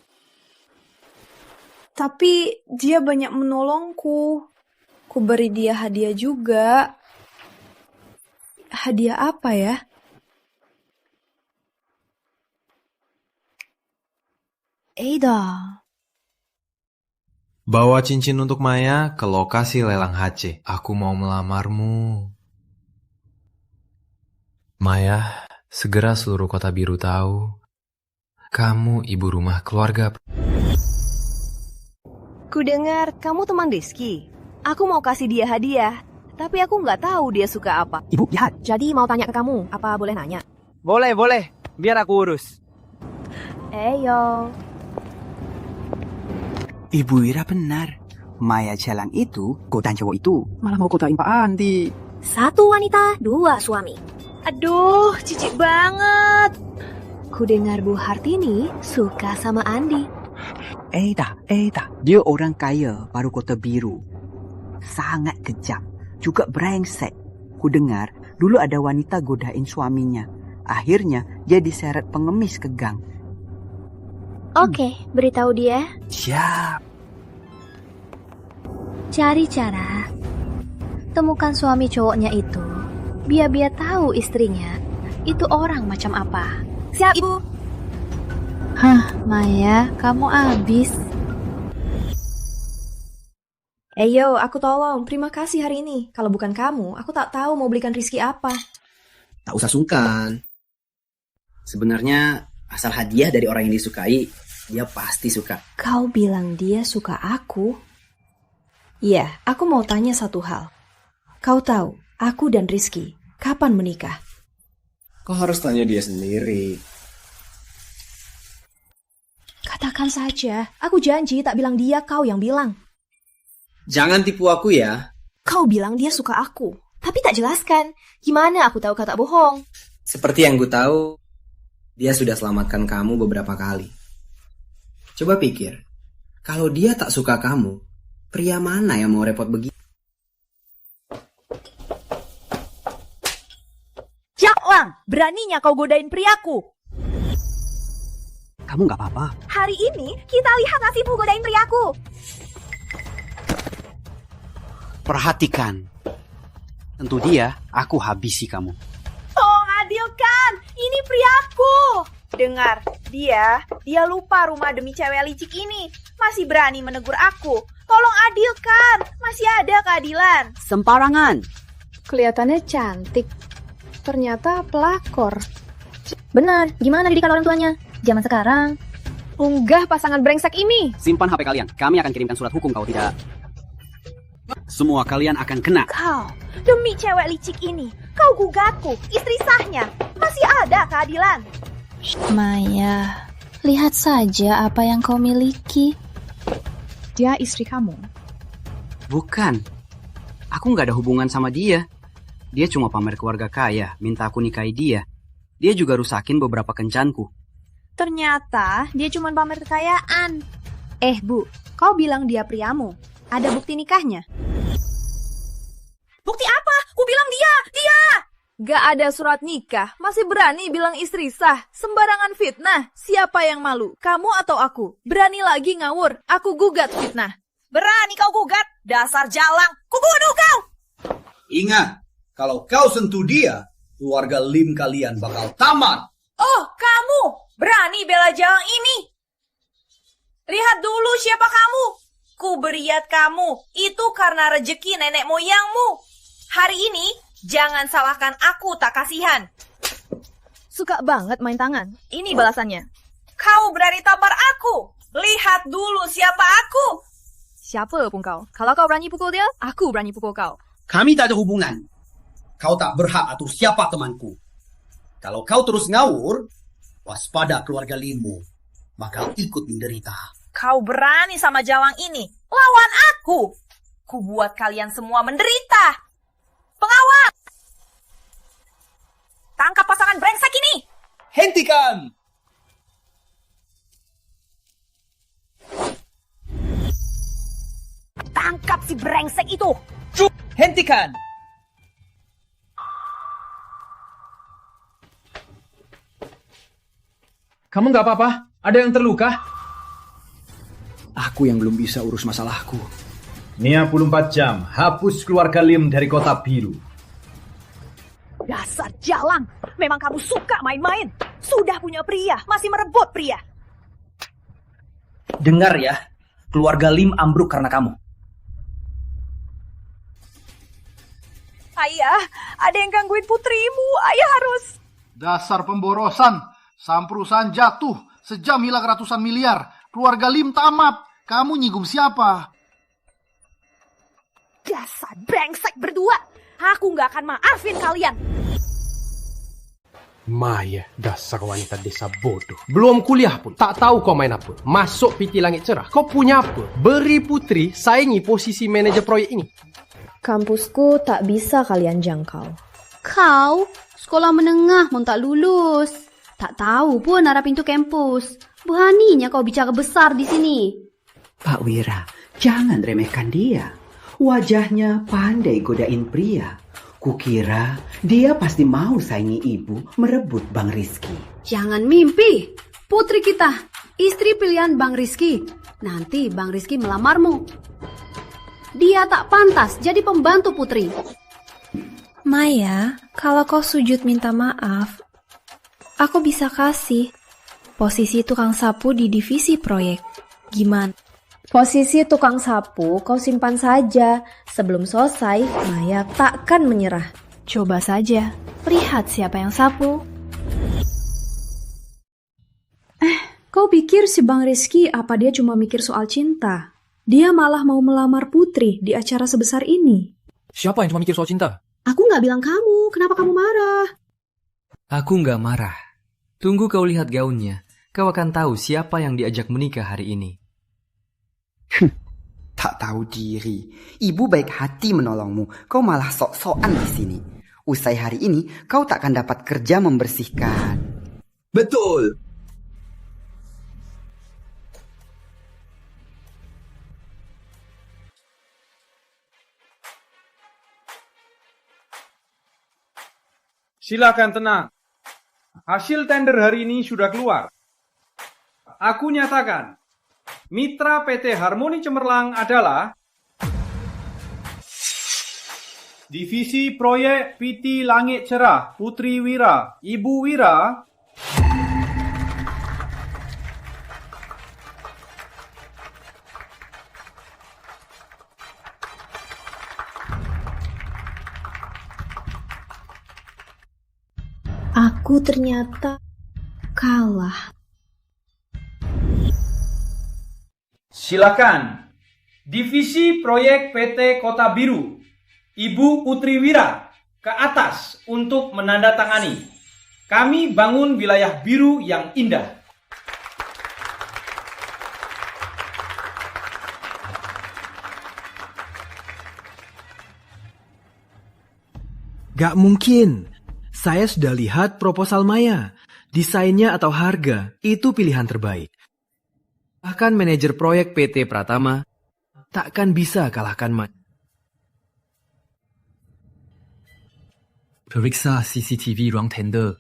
Tapi dia banyak menolongku. Ku beri dia hadiah juga. Hadiah apa ya? Ada. Bawa cincin untuk Maya ke lokasi lelang HC. Aku mau melamarmu. Maya, segera seluruh Kota Biru tahu kamu ibu rumah keluarga. Ku dengar kamu teman Rizky. Aku mau kasih dia hadiah, tapi aku nggak tahu dia suka apa. Ibu jahat. Jadi mau tanya ke kamu, apa boleh nanya? Boleh. Biar aku urus. Eyo. Ibu Wira benar. Maya jalan itu, godain cowok itu. Malah mau godain Pak Andi. 1 wanita, 2 suami. Aduh, cicik banget. Ku dengar Bu Hartini suka sama Andi. Eda. Dia orang kaya baru Kota Biru. Sangat kejam. Juga brengsek. Ku dengar dulu ada wanita godain suaminya. Akhirnya dia diseret pengemis ke gang. Oke, beritahu dia. Siap. Cari cara. Temukan suami cowoknya itu. Biar dia tahu istrinya itu orang macam apa. Siap, Ibu. Hah, Maya, kamu abis. Eyo, aku tolong. Terima kasih hari ini. Kalau bukan kamu, aku tak tahu mau belikan Rizky apa. Tak usah sungkan. Sebenarnya asal hadiah dari orang yang disukai, dia pasti suka. Kau bilang dia suka aku? Iya, aku mau tanya satu hal. Kau tahu, aku dan Rizky kapan menikah? Kau harus tanya dia sendiri. Katakan saja, aku janji tak bilang dia, kau yang bilang. Jangan tipu aku ya. Kau bilang dia suka aku, tapi tak jelaskan. Gimana aku tahu kau tak bohong? Seperti yang gue tahu, dia sudah selamatkan kamu beberapa kali. Coba pikir, kalau dia tak suka kamu, pria mana yang mau repot begitu? Jaklang, beraninya kau godain priaku. Kamu gak apa-apa. Hari ini kita lihat nasibmu godain priaku. Perhatikan. Tentu dia, aku habisi kamu. Tolong adilkan, ini priaku. Dengar, dia lupa rumah demi cewek licik ini. Masih berani menegur aku. Tolong adilkan, masih ada keadilan. Sembarangan. Kelihatannya cantik. Ternyata pelakor. Benar, gimana didikan orang tuanya? Zaman sekarang. Unggah pasangan brengsek ini. Simpan HP kalian. Kami akan kirimkan surat hukum kalau tidak. Semua kalian akan kena. Kau, demi cewek licik ini, kau gugatku, istri sahnya. Masih ada keadilan. Maya, lihat saja apa yang kau miliki. Dia istri kamu? Bukan. Aku gak ada hubungan sama dia. Dia cuma pamer keluarga kaya, minta aku nikahi dia. Dia juga rusakin beberapa kencanku. Ternyata dia cuma pamer kekayaan. Bu, kau bilang dia priamu. Ada bukti nikahnya? Gak ada surat nikah, masih berani bilang istri sah, sembarangan fitnah. Siapa yang malu, kamu atau aku? Berani lagi ngawur, aku gugat fitnah. Berani kau gugat, dasar jalang, kubunuh kau! Ingat, kalau kau sentuh dia, keluarga Lim kalian bakal tamat. Oh, kamu berani bela jalang ini? Lihat dulu siapa kamu. Ku beriat kamu, itu karena rejeki nenek moyangmu. Hari ini, jangan salahkan aku tak kasihan. Suka banget main tangan, ini balasannya. Kau berani tampar aku, lihat dulu siapa aku. Siapa pun kau, kalau kau berani pukul dia, aku berani pukul kau. Kami tak ada hubungan. Kau tak berhak atur siapa temanku. Kalau kau terus ngawur, waspada keluarga Limmu, bakal ikut menderita. Kau berani sama jalang ini, lawan aku. Ku buat kalian semua menderita. Pengawal! Tangkap pasangan brengsek ini! Hentikan! Tangkap si brengsek itu! Hentikan! Kamu nggak apa-apa? Ada yang terluka? Aku yang belum bisa urus masalahku. Nia 24 jam, hapus keluarga Lim dari kota biru. Dasar jalang, memang kamu suka main-main. Sudah punya pria, masih merebut pria. Dengar ya, keluarga Lim ambruk karena kamu. Ayah, ada yang gangguin putrimu. Ayah harus... Dasar pemborosan. Saham perusahaan jatuh. Sejam hilang ratusan miliar. Keluarga Lim tamat. Kamu nyinggung siapa? Dasar brengsek berdua. Aku gak akan maafin kalian. Maya, dasar wanita desa bodoh. Belum kuliah pun, tak tahu kau main apa. Masuk PT Langit Cerah, kau punya apa? Beri putri saingi posisi manajer proyek ini. Kampusku tak bisa kalian jangkau. Kau, sekolah menengah mau tak lulus. Tak tahu pun arah pintu kampus. Beraninya kau bicara besar di sini. Pak Wira, jangan remehkan dia. Wajahnya pandai godain pria. Kukira dia pasti mau saingi ibu merebut Bang Rizky. Jangan mimpi. Putri kita, istri pilihan Bang Rizky. Nanti Bang Rizky melamarmu. Dia tak pantas jadi pembantu putri. Maya, kalau kau sujud minta maaf, aku bisa kasih posisi tukang sapu di divisi proyek. Gimana? Posisi tukang sapu kau simpan saja. Sebelum selesai, Maya takkan menyerah. Coba saja, lihat siapa yang sapu. Kau pikir si Bang Rizky apa dia cuma mikir soal cinta? Dia malah mau melamar Putri di acara sebesar ini. Siapa yang cuma mikir soal cinta? Aku nggak bilang kamu, kenapa kamu marah? Aku nggak marah. Tunggu kau lihat gaunnya. Kau akan tahu siapa yang diajak menikah hari ini. Tak tahu diri. Ibu baik hati menolongmu. Kau malah sok-sokan di sini. Usai hari ini, kau takkan dapat kerja membersihkan. Betul. Silakan tenang. Hasil tender hari ini sudah keluar. Aku nyatakan, mitra PT Harmoni Cemerlang adalah Divisi Proyek PT Langit Cerah, Putri Wira, Ibu Wira. Aku ternyata kalah. Silakan. Divisi Proyek PT Kota Biru, Ibu Putri Wira, ke atas untuk menandatangani. Kami bangun wilayah biru yang indah. Gak mungkin. Saya sudah lihat proposal Maya. Desainnya atau harga, itu pilihan terbaik. Bahkan manajer proyek PT Pratama takkan bisa kalahkan Maya. Periksa CCTV ruang tender.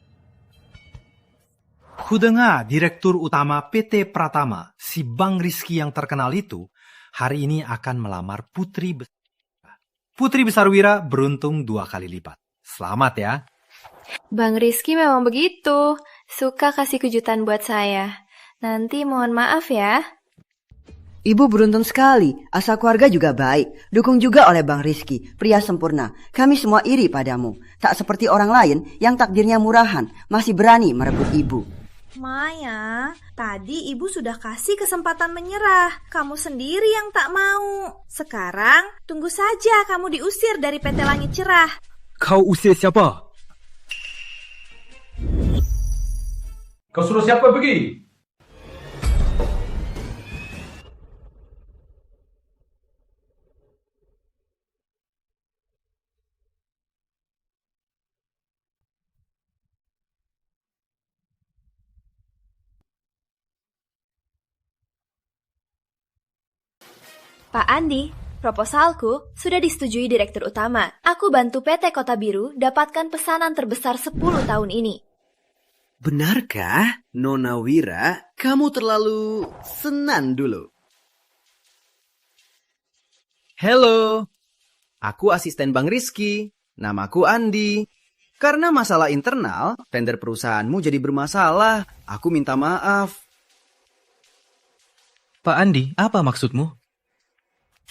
Kudengar Direktur Utama PT Pratama, si Bang Rizky yang terkenal itu, hari ini akan melamar Putri Besar. Putri Besar Wira beruntung 2 kali lipat. Selamat ya. Bang Rizky memang begitu. Suka kasih kejutan buat saya. Nanti mohon maaf ya. Ibu beruntung sekali, asal keluarga juga baik. Dukung juga oleh Bang Rizky, pria sempurna. Kami semua iri padamu. Tak seperti orang lain yang takdirnya murahan, masih berani merebut ibu. Maya, tadi ibu sudah kasih kesempatan menyerah. Kamu sendiri yang tak mau. Sekarang, tunggu saja kamu diusir dari PT Langit Cerah. Kau usir siapa? Kau suruh siapa pergi? Pak Andi, proposalku sudah disetujui Direktur Utama. Aku bantu PT Kota Biru dapatkan pesanan terbesar 10 tahun ini. Benarkah, Nona Wira, kamu terlalu senang dulu? Halo, aku asisten Bang Rizky. Namaku Andi. Karena masalah internal, tender perusahaanmu jadi bermasalah. Aku minta maaf. Pak Andi, apa maksudmu?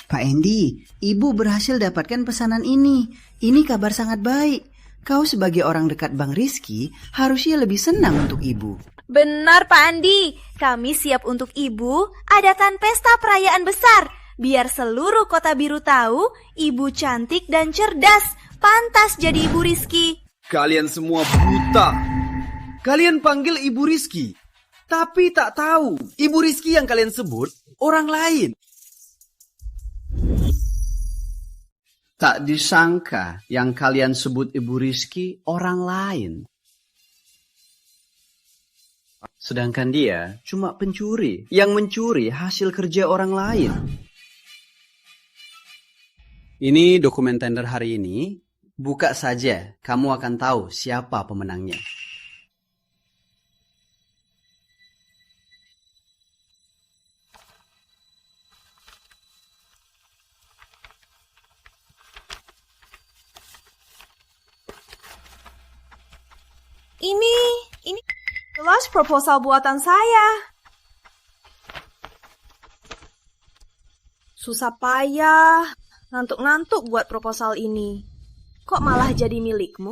Pak Andy, ibu berhasil dapatkan pesanan ini. Ini kabar sangat baik. Kau sebagai orang dekat Bang Rizky harusnya lebih senang untuk ibu. Benar Pak Andi, kami siap untuk ibu adakan pesta perayaan besar. Biar seluruh Kota Biru tahu ibu cantik dan cerdas, pantas jadi Ibu Rizky. Kalian semua buta. Kalian panggil Ibu Rizky, tapi tak tahu Ibu Rizky yang kalian sebut orang lain. Tak disangka yang kalian sebut Ibu Rizky orang lain. Sedangkan dia cuma pencuri yang mencuri hasil kerja orang lain. Ini dokumen tender hari ini. Buka saja, kamu akan tahu siapa pemenangnya. Ini jelas proposal buatan saya. Susah payah, ngantuk-ngantuk buat proposal ini. Kok malah jadi milikmu?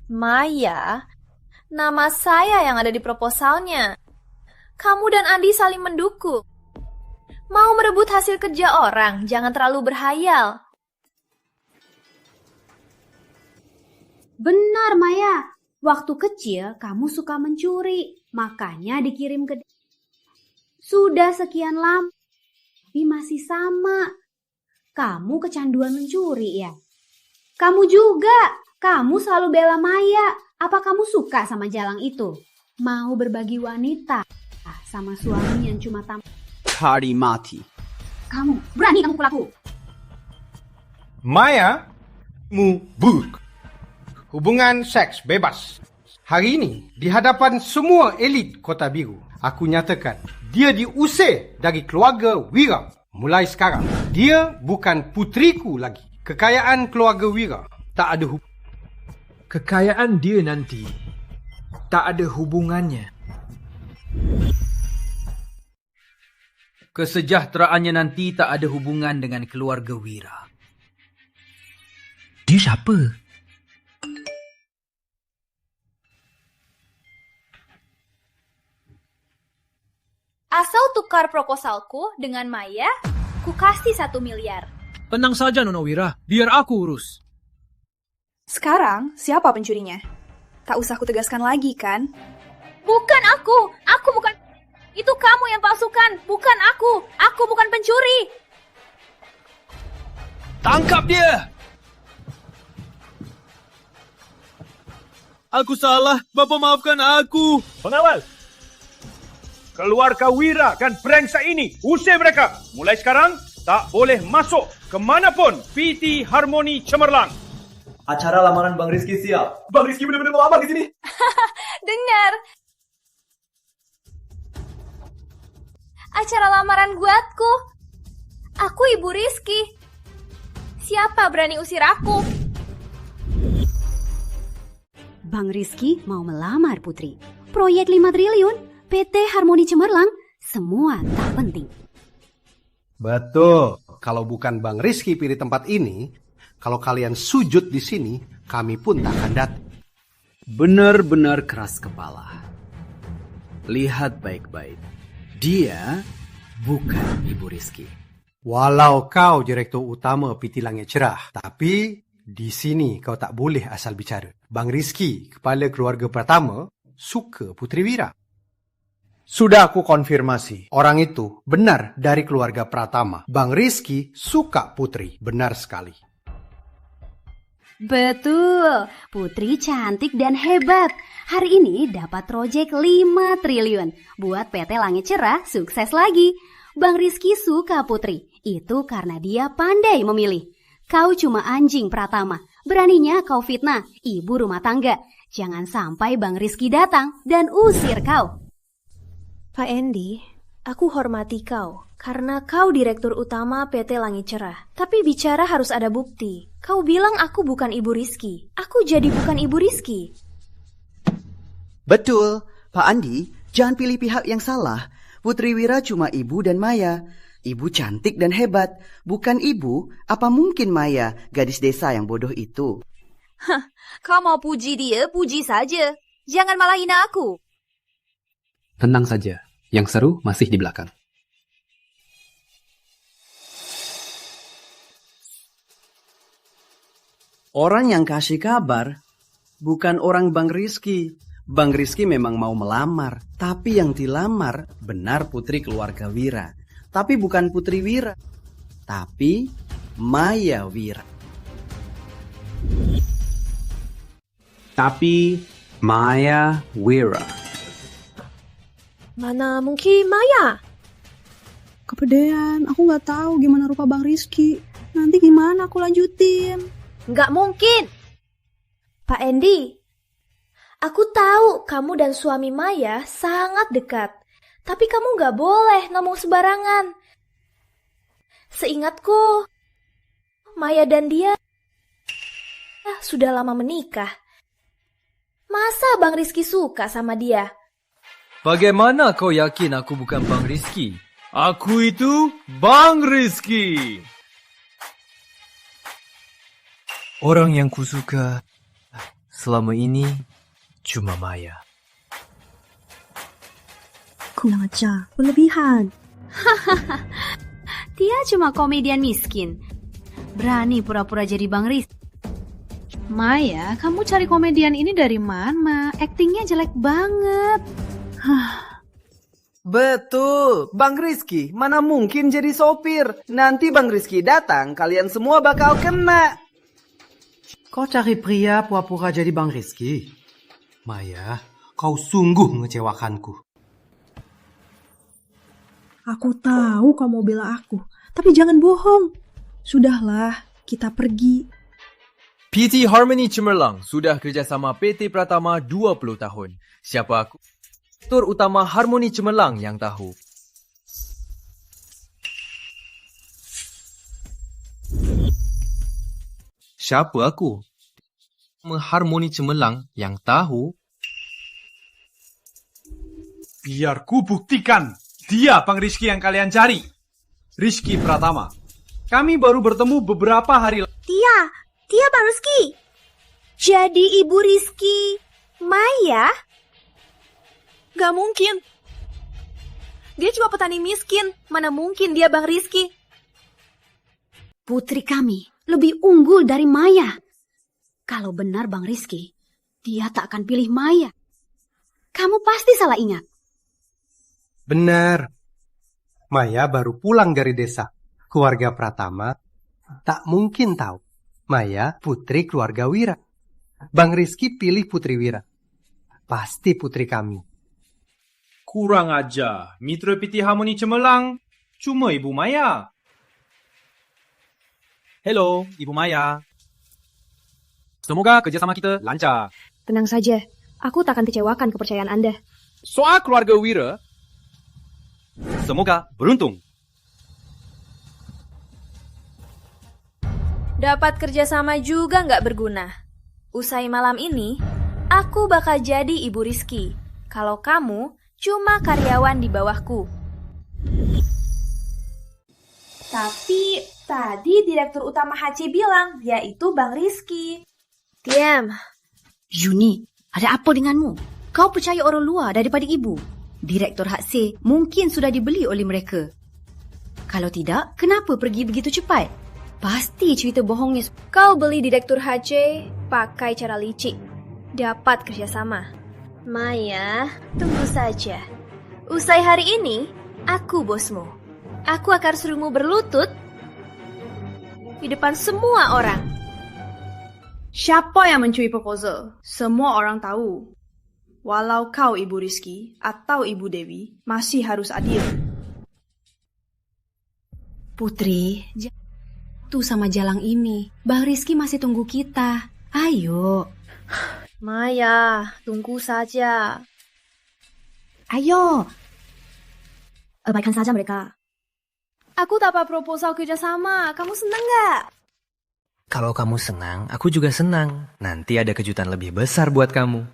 Maya, nama saya yang ada di proposalnya. Kamu dan Andi saling mendukung. Mau merebut hasil kerja orang, jangan terlalu berhayal. Benar, Maya. Waktu kecil kamu suka mencuri, makanya dikirim ke... Sudah sekian lama, tapi masih sama. Kamu kecanduan mencuri ya? Kamu juga. Kamu selalu bela Maya. Apa kamu suka sama Jalang itu? Mau berbagi wanita sama suami yang cuma Hari mati. Kamu, berani kamu pelaku. Maya, buruk. Hubungan seks bebas. Hari ini, di hadapan semua elit Kota Biru, aku nyatakan dia diusir dari keluarga Wira. Mulai sekarang, dia bukan putriku lagi. Kekayaan keluarga Wira tak ada Kekayaan dia nanti tak ada hubungannya. Kesejahteraannya nanti tak ada hubungan dengan keluarga Wira. Dia siapa? Asal tukar proposalku dengan Maya, ku kasih 1 miliar. Tenang saja, Nona Wira. Biar aku urus. Sekarang, siapa pencurinya? Tak usah kutegaskan lagi, kan? Bukan aku! Aku bukan... Itu kamu yang palsukan, bukan aku! Aku bukan pencuri! Tangkap dia! Aku salah, Bapak maafkan aku. Pengawal! Keluarga Wira dan brengsek ini, usir mereka. Mulai sekarang, tak boleh masuk kemanapun PT Harmoni Cemerlang. Acara lamaran Bang Rizky siap. Bang Rizky bener-bener melamar di sini. Dengar. Acara lamaran buatku. Aku Ibu Rizky. Siapa berani usir aku? Bang Rizky mau melamar Putri. Proyek 5 triliun, PT Harmoni Cemerlang, semua tak penting. Betul. Kalau bukan Bang Rizky pilih tempat ini, kalau kalian sujud di sini, kami pun tak akan datang. Benar-benar keras kepala. Lihat baik-baik. Dia bukan Ibu Rizky. Walau kau direktur utama PT Langit Cerah, tapi di sini kau tak boleh asal bicara. Bang Rizky, kepala keluarga pertama, suka Putri Wira. Sudah aku konfirmasi, orang itu benar dari keluarga Pratama. Bang Rizky suka Putri, benar sekali. Betul, Putri cantik dan hebat. Hari ini dapat proyek 5 triliun. Buat PT Langit Cerah sukses lagi. Bang Rizky suka Putri, itu karena dia pandai memilih. Kau cuma anjing Pratama, beraninya kau fitnah ibu rumah tangga. Jangan sampai Bang Rizky datang dan usir kau. Pak Andy, aku hormati kau karena kau direktur utama PT Langit Cerah. Tapi bicara harus ada bukti. Kau bilang aku bukan Ibu Rizky. Aku jadi bukan Ibu Rizky. Betul, Pak Andi, jangan pilih pihak yang salah. Putri Wira cuma ibu dan Maya. Ibu cantik dan hebat. Bukan ibu, apa mungkin Maya, gadis desa yang bodoh itu? Hah, kau mau puji dia, puji saja. Jangan malah hina aku. Tenang saja, yang seru masih di belakang. Orang yang kasih kabar bukan orang Bang Rizky. Bang Rizky memang mau melamar, tapi yang dilamar benar putri keluarga Wira. Tapi bukan Putri Wira, tapi Maya Wira. Tapi Maya Wira. Mana mungkin Maya? Kepedean, aku nggak tahu gimana rupa Bang Rizky. Nanti gimana aku lanjutin? Nggak mungkin. Pak Andy, aku tahu kamu dan suami Maya sangat dekat. Tapi kamu nggak boleh ngomong sembarangan. Seingatku, Maya dan dia sudah lama menikah. Masa Bang Rizky suka sama dia? Bagaimana kau yakin aku bukan Bang Rizky? Aku itu Bang Rizky. Orang yang kusuka selama ini cuma Maya. Kurang ajar, berlebihan. Dia cuma komedian miskin. Berani pura-pura jadi Bang Rizky. Maya, kamu cari komedian ini dari mana? Aktingnya jelek banget. Betul, Bang Rizky mana mungkin jadi sopir. Nanti Bang Rizky datang, kalian semua bakal kena. Kau cari pria pura-pura jadi Bang Rizky? Maya, kau sungguh mengecewakanku. Aku tahu kau mau bela aku, tapi jangan bohong. Sudahlah, kita pergi. PT Harmoni Cemerlang sudah kerjasama PT Pratama 20 tahun. Siapa aku? Direktur utama Harmoni Cemerlang yang tahu. Siapa aku? Harmoni Cemerlang yang tahu. Biar ku buktikan. Dia Bang Rizky yang kalian cari. Rizky Pratama. Kami baru bertemu beberapa hari lalu. Dia Bang Rizky. Jadi Ibu Rizky Maya? Gak mungkin. Dia cuma petani miskin. Mana mungkin dia Bang Rizky? Putri kami lebih unggul dari Maya. Kalau benar Bang Rizky, dia tak akan pilih Maya. Kamu pasti salah ingat. Benar. Maya baru pulang dari desa. Keluarga Pratama tak mungkin tahu. Maya putri keluarga Wira. Bang Rizky pilih Putri Wira. Pasti putri kami. Kurang aja. Mitra PT Harmoni Cemerlang cuma Ibu Maya. Hello, Ibu Maya. Semoga kerjasama kita lancar. Tenang saja, aku takkan kecewakan kepercayaan Anda. Soal keluarga Wira, semoga beruntung. Dapat kerjasama juga nggak berguna. Usai malam ini, aku bakal jadi ibu Rizky. Kalau kamu cuma karyawan di bawahku. Tapi tadi direktur utama HC bilang dia itu Bang Rizky. Diam. Juni, ada apa denganmu? Kau percaya orang luar daripada ibu? Direktur HC mungkin sudah dibeli oleh mereka. Kalau tidak, kenapa pergi begitu cepat? Pasti cerita bohongnya. Kau beli direktur HC pakai cara licik. Dapat kerjasama. Maya, tunggu saja. Usai hari ini, aku bosmu. Aku akan suruhmu berlutut di depan semua orang. Siapa yang mencuri proposal? Semua orang tahu. Walau kau Ibu Rizky atau Ibu Dewi, masih harus adil. Putri, tu sama jalang ini. Bang Rizky masih tunggu kita. Ayo. Maya, tunggu saja. Ayo. Abaikan saja mereka. Aku dapat proposal kerjasama. Kamu senang nggak? Kalau kamu senang, aku juga senang. Nanti ada kejutan lebih besar buat kamu.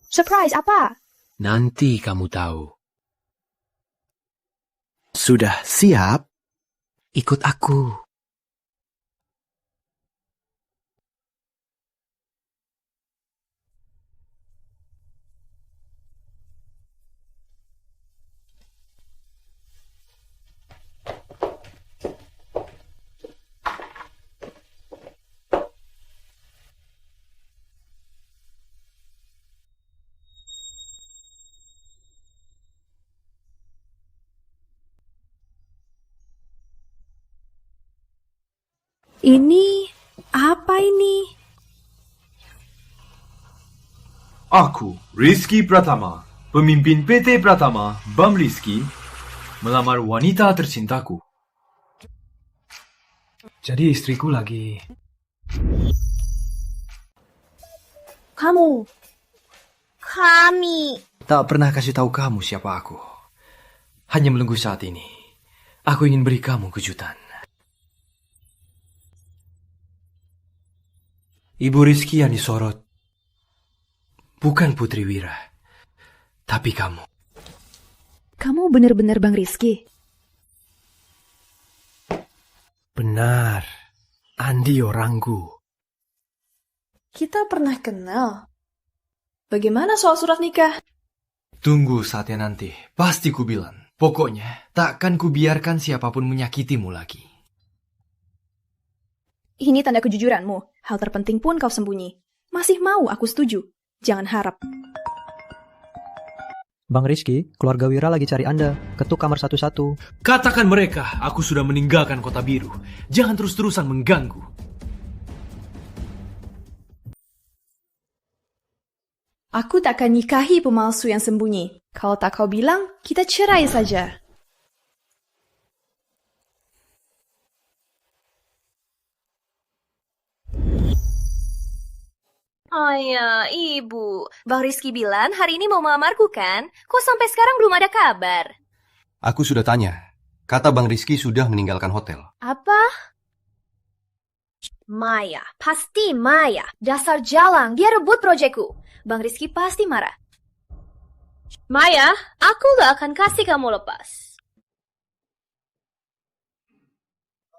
Surprise apa? Nanti kamu tahu. Sudah siap? Ikut aku. Ini apa ini? Aku, Rizky Pratama, pemimpin PT Pratama, Bang Rizky, melamar wanita tercintaku. Jadi istriku lagi. Kamu. Kami. Tak pernah kasih tahu kamu siapa aku. Hanya menunggu saat ini. Aku ingin beri kamu kejutan. Ibu Rizky yang disorot bukan Putri Wira, tapi kamu. Kamu benar-benar Bang Rizky? Benar, Andi orangku. Kita pernah kenal. Bagaimana soal surat nikah? Tunggu saatnya nanti, pasti ku bilang. Pokoknya, takkan ku biarkan siapapun menyakitimu lagi. Ini tanda kejujuranmu. Hal terpenting pun kau sembunyi. Masih mau aku setuju. Jangan harap. Bang Rizky, keluarga Wira lagi cari Anda. Ketuk kamar 11. Katakan mereka, aku sudah meninggalkan Kota Biru. Jangan terus-terusan mengganggu. Aku takkan nikahi pemalsu yang sembunyi. Kalau tak kau bilang, kita cerai saja. Ayah, ibu. Bang Rizky bilang hari ini mau melamarku kan? Kok sampai sekarang belum ada kabar? Aku sudah tanya. Kata Bang Rizky sudah meninggalkan hotel. Apa? Maya, pasti Maya. Dasar jalang, dia rebut proyekku. Bang Rizky pasti marah. Maya, aku gak akan kasih kamu lepas.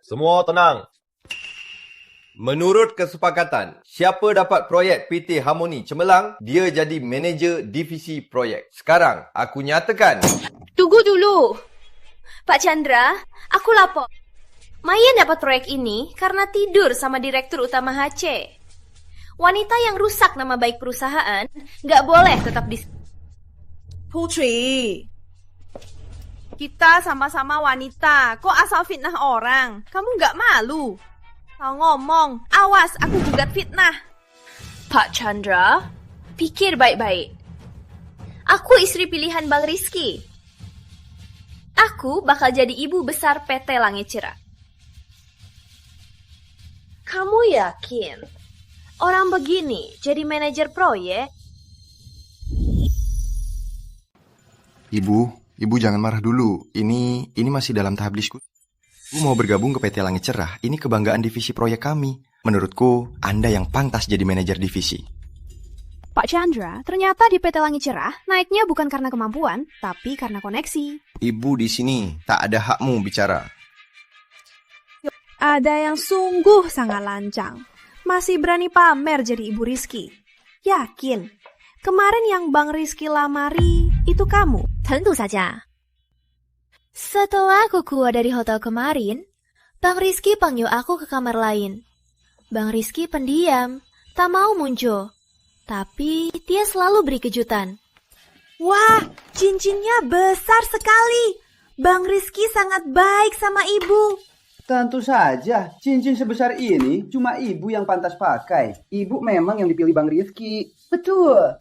Semua tenang. Menurut kesepakatan, siapa dapat proyek PT Harmoni Cemerlang, dia jadi manager divisi proyek. Sekarang, aku nyatakan. Tunggu dulu. Pak Chandra, aku lapor. Maya dapat proyek ini karena tidur sama direktur utama HC. Wanita yang rusak nama baik perusahaan gak boleh tetap di... Putri, kita sama-sama wanita. Kok asal fitnah orang? Kamu gak malu? Kau ngomong, awas aku gugat fitnah. Pak Chandra, pikir baik-baik. Aku istri pilihan Bang Rizky. Aku bakal jadi ibu besar PT Langit Cerah. Kamu yakin? Orang begini jadi manajer proyek? Ibu jangan marah dulu. Ini masih dalam tahap diskusi. Ibu mau bergabung ke PT Langit Cerah. Ini kebanggaan divisi proyek kami. Menurutku, Anda yang pantas jadi manajer divisi. Pak Chandra, ternyata di PT Langit Cerah naiknya bukan karena kemampuan, tapi karena koneksi. Ibu di sini tak ada hakmu bicara. Ada yang sungguh sangat lancang. Masih berani pamer jadi Ibu Rizky. Yakin? Kemarin yang Bang Rizky lamari itu kamu? Tentu saja. Setelah aku keluar dari hotel kemarin, Bang Rizky panggil aku ke kamar lain. Bang Rizky pendiam, tak mau muncul. Tapi dia selalu beri kejutan. Wah, cincinnya besar sekali. Bang Rizky sangat baik sama ibu. Tentu saja, cincin sebesar ini cuma ibu yang pantas pakai. Ibu memang yang dipilih Bang Rizky. Betul.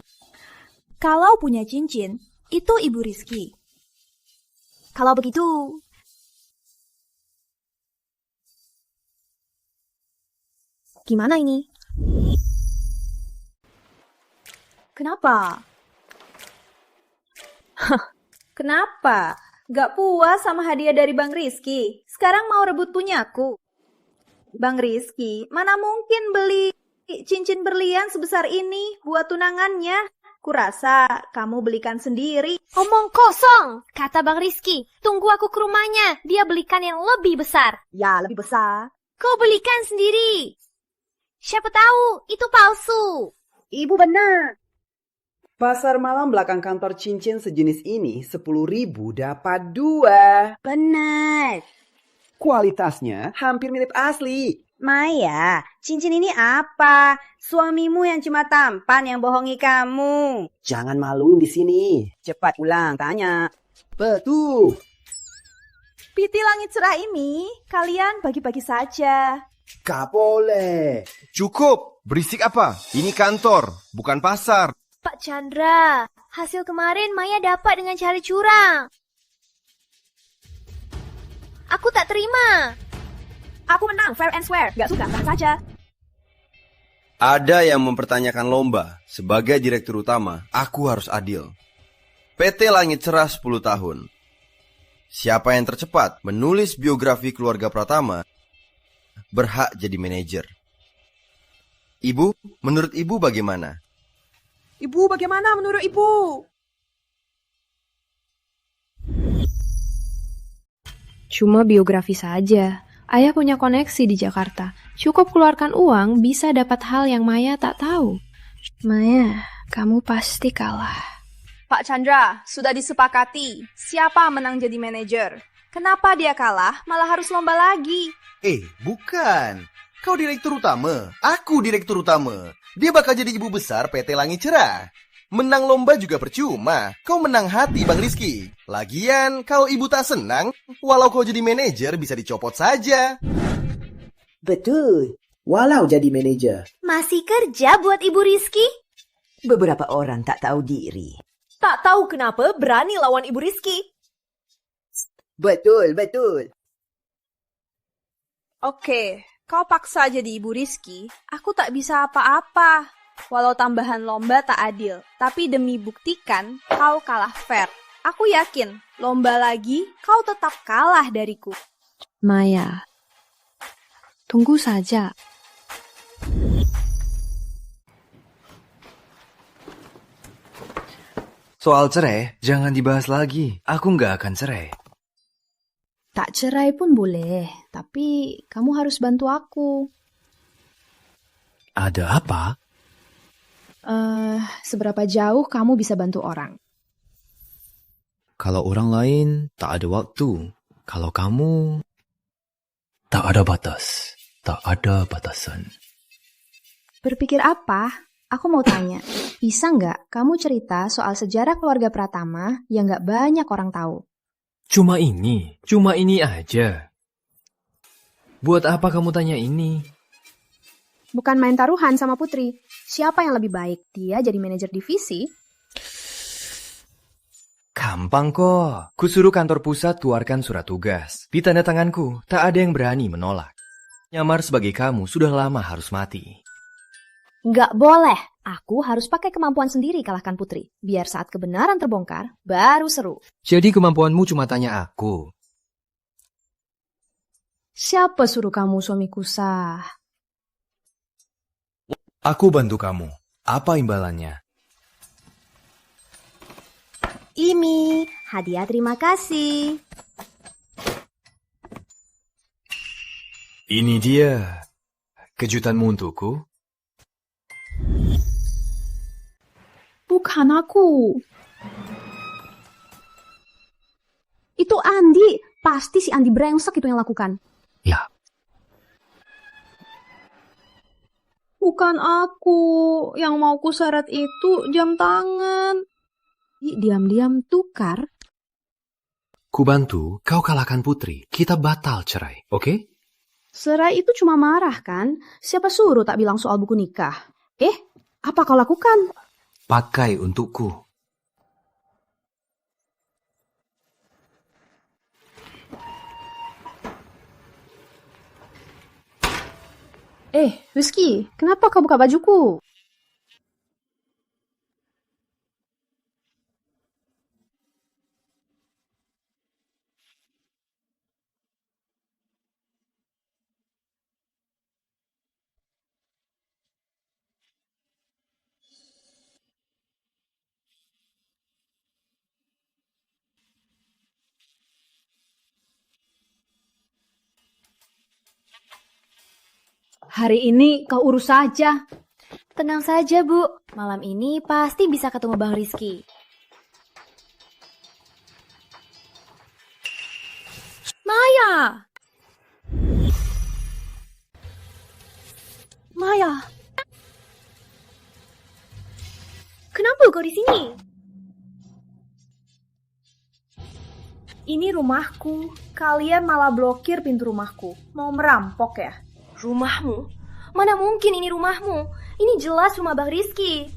Kalau punya cincin, itu Ibu Rizky. Kalau begitu, gimana ini? Kenapa? Kenapa? Gak puas sama hadiah dari Bang Rizky? Sekarang mau rebut punyaku? Bang Rizky, mana mungkin beli cincin berlian sebesar ini buat tunangannya? Kurasa kamu belikan sendiri. Omong kosong, kata Bang Rizky. Tunggu aku ke rumahnya, dia belikan yang lebih besar. Ya, lebih besar. Kau belikan sendiri. Siapa tahu, itu palsu. Ibu benar. Pasar malam belakang kantor cincin sejenis ini 10.000 dapat 2. Benar. Kualitasnya hampir mirip asli. Maya, cincin ini apa? Suamimu yang cuma tampan yang bohongi kamu. Jangan malu di sini. Cepat pulang, tanya. Betul. PT Langit Cerah ini kalian bagi-bagi saja. Gak boleh. Cukup, berisik apa? Ini kantor, bukan pasar. Pak Chandra, hasil kemarin Maya dapat dengan cara curang. Aku tak terima. Aku menang, fair and square. Gak suka, tenang saja. Ada yang mempertanyakan lomba. Sebagai direktur utama, aku harus adil. PT Langit Cerah 10 tahun. Siapa yang tercepat menulis biografi keluarga Pratama berhak jadi manajer. Ibu, menurut ibu bagaimana? Ibu, bagaimana menurut ibu? Cuma biografi saja. Ayah punya koneksi di Jakarta. Cukup keluarkan uang, bisa dapat hal yang Maya tak tahu. Maya, kamu pasti kalah. Pak Chandra, sudah disepakati. Siapa menang jadi manajer? Kenapa dia kalah, malah harus lomba lagi? Bukan. Kau direktur utama, aku direktur utama. Dia bakal jadi ibu besar PT Langit Cerah. Menang lomba juga percuma. Kau menang hati Bang Rizky. Lagian, kalau ibu tak senang, walau kau jadi manajer bisa dicopot saja. Betul. Walau jadi manajer. Masih kerja buat Ibu Rizky? Beberapa orang tak tahu diri. Tak tahu kenapa berani lawan Ibu Rizky. Betul, betul. Oke, kau paksa jadi Ibu Rizky, aku tak bisa apa-apa. Walau tambahan lomba tak adil, tapi demi buktikan kau kalah fair. Aku yakin, lomba lagi kau tetap kalah dariku. Maya, tunggu saja. Soal cerai, jangan dibahas lagi. Aku nggak akan cerai. Tak cerai pun boleh, tapi kamu harus bantu aku. Ada apa? Seberapa jauh kamu bisa bantu orang? Kalau orang lain, tak ada waktu. Kalau kamu, tak ada batas. Tak ada batasan. Berpikir apa? Aku mau tanya, bisa nggak kamu cerita soal sejarah keluarga Pratama yang nggak banyak orang tahu? Cuma ini aja. Buat apa kamu tanya ini? Bukan main taruhan sama Putri. Siapa yang lebih baik? Dia jadi manajer divisi? Gampang kok. Kusuruh kantor pusat keluarkan surat tugas. Di tanda tanganku, tak ada yang berani menolak. Nyamar sebagai kamu sudah lama harus mati. Nggak boleh. Aku harus pakai kemampuan sendiri kalahkan Putri. Biar saat kebenaran terbongkar, baru seru. Jadi kemampuanmu cuma tanya aku. Siapa suruh kamu suamiku sah? Aku bantu kamu. Apa imbalannya? Ini, hadiah terima kasih. Ini dia. Kejutanmu untukku? Bukan aku. Itu Andi. Pasti si Andi brengsek itu yang lakukan. Ya. Bukan aku. Yang mau kuseret itu jam tangan. Diam-diam tukar. Ku bantu, kau kalahkan Putri. Kita batal cerai, oke? Serai itu cuma marah kan? Siapa suruh tak bilang soal buku nikah? Apa kau lakukan? Pakai untukku. Rizky, kenapa kau buka bajuku? Hari ini kau urus saja. Tenang saja, Bu. Malam ini pasti bisa ketemu Bang Rizky. Maya! Maya! Kenapa kau di sini? Ini rumahku. Kalian malah blokir pintu rumahku. Mau merampok ya? Rumahmu? Mana mungkin ini rumahmu? Ini jelas rumah Bang Rizky.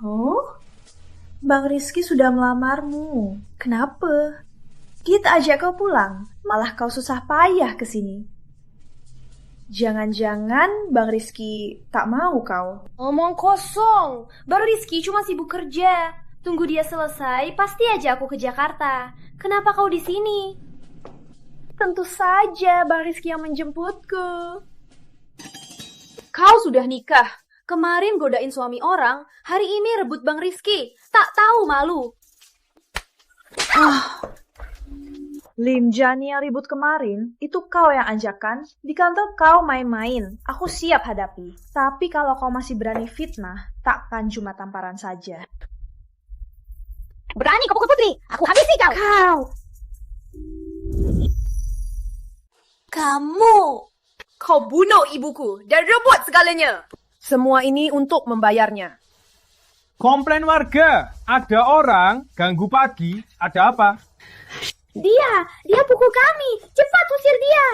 Oh? Bang Rizky sudah melamarmu. Kenapa? Kita ajak kau pulang. Malah kau susah payah ke sini. Jangan-jangan Bang Rizky tak mau kau. Omong kosong. Bang Rizky cuma sibuk kerja. Tunggu dia selesai, pasti aja aku ke Jakarta. Kenapa kau di sini? Tentu saja Bang Rizky yang menjemputku. Kau sudah nikah. Kemarin godain suami orang, hari ini rebut Bang Rizky. Tak tahu malu. Lim Jani yang ribut kemarin, itu kau yang ajakan. Di kantor kau main-main, aku siap hadapi. Tapi kalau kau masih berani fitnah, takkan cuma tamparan saja. Berani kau pukul Putri, aku habisi kau. Kau bunuh ibuku dan rebut segalanya. Semua ini untuk membayarnya. Komplain warga, ada orang ganggu pagi, ada apa? Dia pukul kami. Cepat usir dia.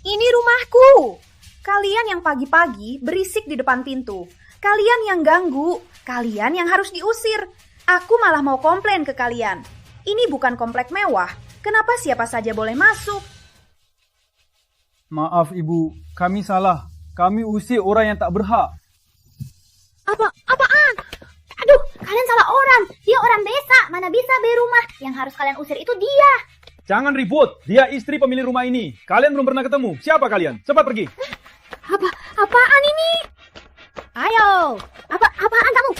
Ini rumahku. Kalian yang pagi-pagi berisik di depan pintu. Kalian yang ganggu, kalian yang harus diusir. Aku malah mau komplain ke kalian. Ini bukan komplek mewah. Kenapa siapa saja boleh masuk? Maaf ibu, kami salah. Kami usir orang yang tak berhak. Apaan? Aduh, kalian salah orang. Dia orang desa, mana bisa beli rumah. Yang harus kalian usir itu dia. Jangan ribut, dia istri pemilik rumah ini. Kalian belum pernah ketemu. Siapa kalian? Cepat pergi. Apaan ini? Ayo. Apaan kamu?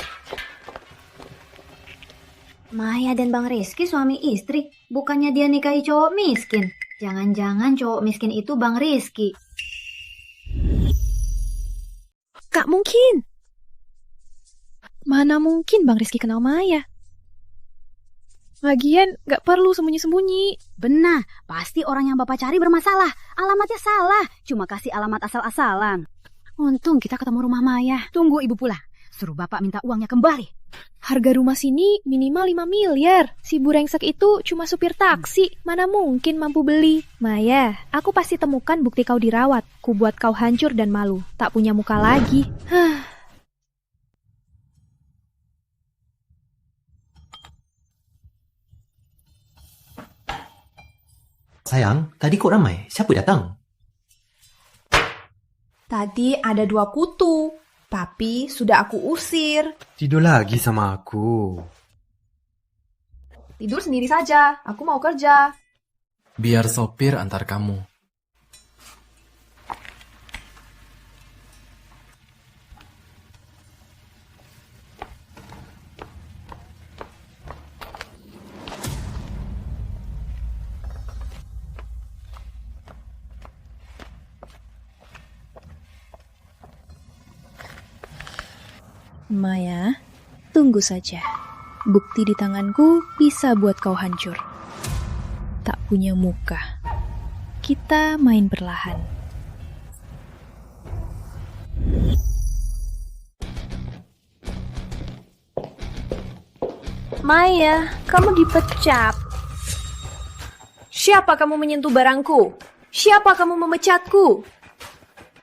Maya dan Bang Rizky suami istri. Bukannya dia nikahi cowok miskin. Jangan-jangan cowok miskin itu Bang Rizky. Gak mungkin. Mana mungkin Bang Rizky kenal Maya? Lagian gak perlu sembunyi-sembunyi. Benar, pasti orang yang Bapak cari bermasalah. Alamatnya salah, cuma kasih alamat asal-asalan. Untung kita ketemu rumah Maya. Tunggu ibu pulang. Suruh Bapak minta uangnya kembali. Harga rumah sini minimal 5 miliar. Si burengsek itu cuma supir taksi. Mana mungkin mampu beli. Maya, aku pasti temukan bukti kau dirawat. Ku buat kau hancur dan malu. Tak punya muka lagi. Sayang, tadi kok ramai? Siapa datang? Tadi ada 2 kutu, tapi sudah aku usir. Tidur lagi sama aku. Tidur sendiri saja, aku mau kerja. Biar sopir antar kamu. Maya, tunggu saja. Bukti di tanganku bisa buat kau hancur. Tak punya muka. Kita main perlahan. Maya, kamu dipecat. Siapa kamu menyentuh barangku? Siapa kamu memecatku?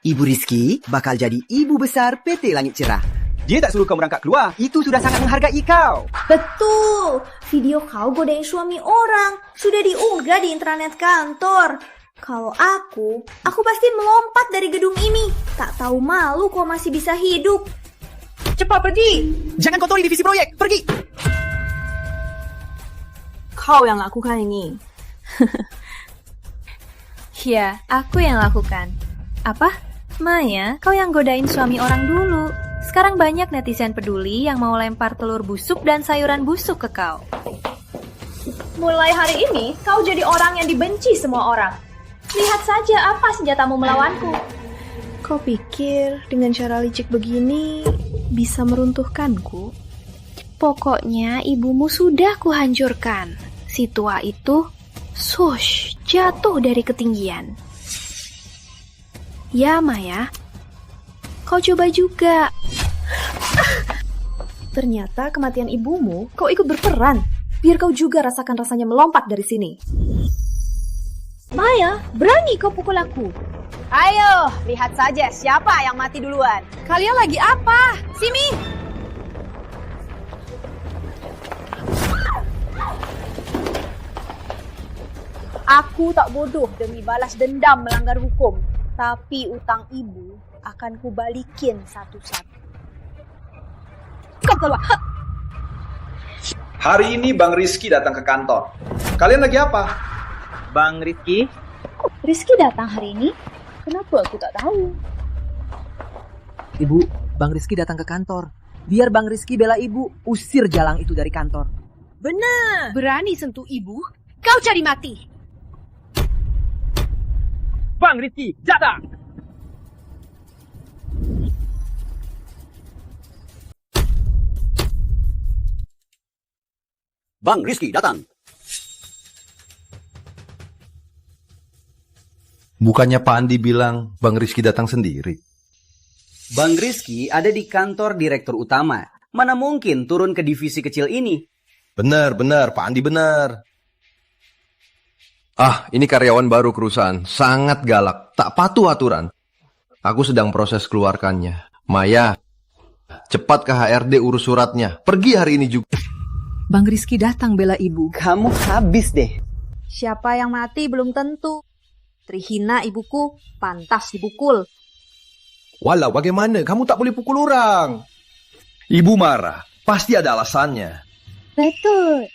Ibu Rizky bakal jadi ibu besar PT Langit Cerah. Dia tak suruh kau merangkak keluar. Itu sudah sangat menghargai kau. Betul. Video kau godain suami orang sudah diunggah di intranet kantor. Kalau aku pasti melompat dari gedung ini. Tak tahu malu kau masih bisa hidup. Cepat pergi. Jangan kotori divisi proyek. Pergi. Kau yang lakukan ini. Ya, aku yang lakukan. Apa? Maya, kau yang godain suami orang dulu. Sekarang banyak netizen peduli yang mau lempar telur busuk dan sayuran busuk ke kau. Mulai hari ini, kau jadi orang yang dibenci semua orang. Lihat saja apa senjatamu melawanku. Kau pikir dengan cara licik begini bisa meruntuhkanku? Pokoknya ibumu sudah kuhancurkan. Si tua itu, jatuh dari ketinggian. Ya, Maya. Kau coba juga. Ternyata kematian ibumu, kau ikut berperan. Biar kau juga rasakan rasanya melompat dari sini. Maya, berani kau pukul aku? Ayo, lihat saja siapa yang mati duluan. Kalian lagi apa? Simi! Aku tak bodoh demi balas dendam melanggar hukum. Tapi utang ibu akan kubalikin satu-satu. Kau keluar. Hari ini Bang Rizky datang ke kantor. Kalian lagi apa? Bang Rizky? Rizky datang hari ini? Kenapa aku tak tahu? Ibu, Bang Rizky datang ke kantor. Biar Bang Rizky bela ibu, usir Jalang itu dari kantor. Benar. Berani sentuh ibu? Kau cari mati. Bang Rizky, datang! Bang Rizky, datang! Bukannya Pak Andi bilang Bang Rizky datang sendiri? Bang Rizky ada di kantor direktur utama. Mana mungkin turun ke divisi kecil ini? Benar, Pak Andi benar. Ini karyawan baru perusahaan, sangat galak, tak patuh aturan. Aku sedang proses keluarkannya. Maya, cepat ke HRD urus suratnya. Pergi hari ini juga. Bang Rizky datang bela ibu. Kamu habis deh. Siapa yang mati belum tentu. Trihina ibuku, pantas dipukul. Walau bagaimana, kamu tak boleh pukul orang. Ibu marah, pasti ada alasannya. Betul.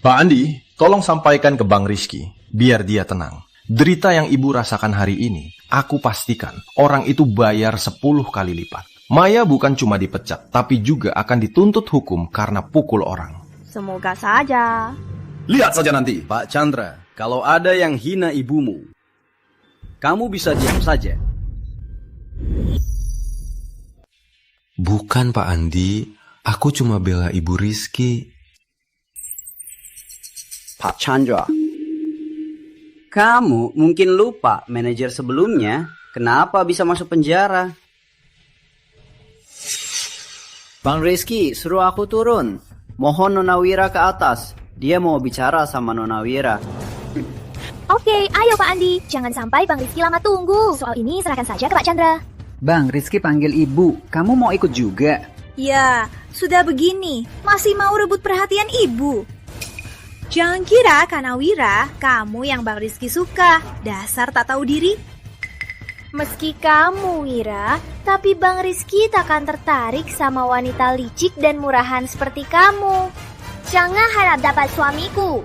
Pak Andi, tolong sampaikan ke Bang Rizky, biar dia tenang. Derita yang ibu rasakan hari ini, aku pastikan orang itu bayar 10 kali lipat. Maya bukan cuma dipecat, tapi juga akan dituntut hukum karena pukul orang. Semoga saja. Lihat saja nanti. Pak Chandra, kalau ada yang hina ibumu, kamu bisa diam saja. Bukan Pak Andi, aku cuma bela Ibu Rizky. Pak Chandra, kamu mungkin lupa manajer sebelumnya kenapa bisa masuk penjara. Bang Rizky, suruh aku turun. Mohon Nona Wira ke atas. Dia mau bicara sama Nona Wira. Oke, ayo Pak Andi. Jangan sampai Bang Rizky lama tunggu. Soal ini serahkan saja ke Pak Chandra. Bang, Rizky panggil ibu. Kamu mau ikut juga? Ya, sudah begini. Masih mau rebut perhatian ibu. Jangan kira karena Wira, kamu yang Bang Rizky suka. Dasar tak tahu diri. Meski kamu, Wira, tapi Bang Rizky takkan tertarik sama wanita licik dan murahan seperti kamu. Jangan harap dapat suamiku.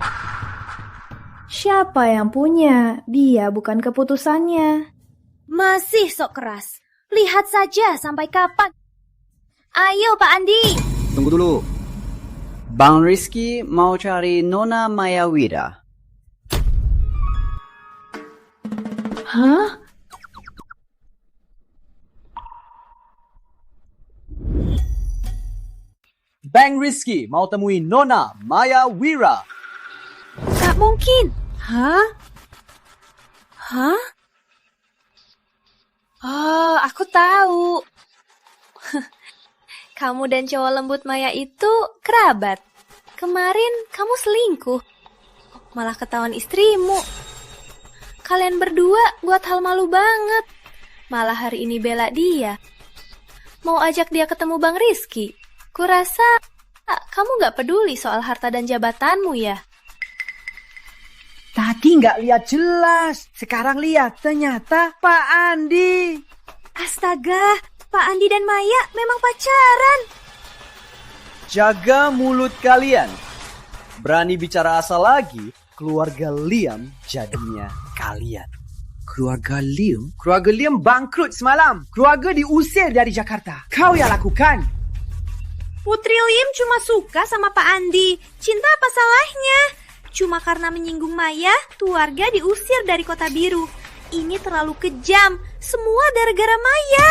Siapa yang punya? Dia bukan keputusannya. Masih sok keras. Lihat saja sampai kapan. Ayo Pak Andi. Tunggu dulu. Bang Rizky mau cari Nona Maya Wira. Hah? Bang Rizky mau temui Nona Maya Wira. Gak mungkin. Hah? Hah? Oh, aku tahu. Kamu dan cowok lembut Maya itu kerabat. Kemarin kamu selingkuh. Malah ketahuan istrimu. Kalian berdua buat hal malu banget. Malah hari ini bela dia. Mau ajak dia ketemu Bang Rizky. Kurasa kamu gak peduli soal harta dan jabatanmu ya? Tadi nggak lihat jelas. Sekarang lihat, ternyata Pak Andi. Astaga, Pak Andi dan Maya memang pacaran. Jaga mulut kalian. Berani bicara asal lagi, keluarga Liam jadinya kalian. Keluarga Liam bangkrut semalam. Keluarga diusir dari Jakarta. Kau yang lakukan. Putri Liam cuma suka sama Pak Andi. Cinta apa salahnya? Cuma karena menyinggung Maya, keluarga diusir dari Kota Biru. Ini terlalu kejam. Semua gara-gara Maya.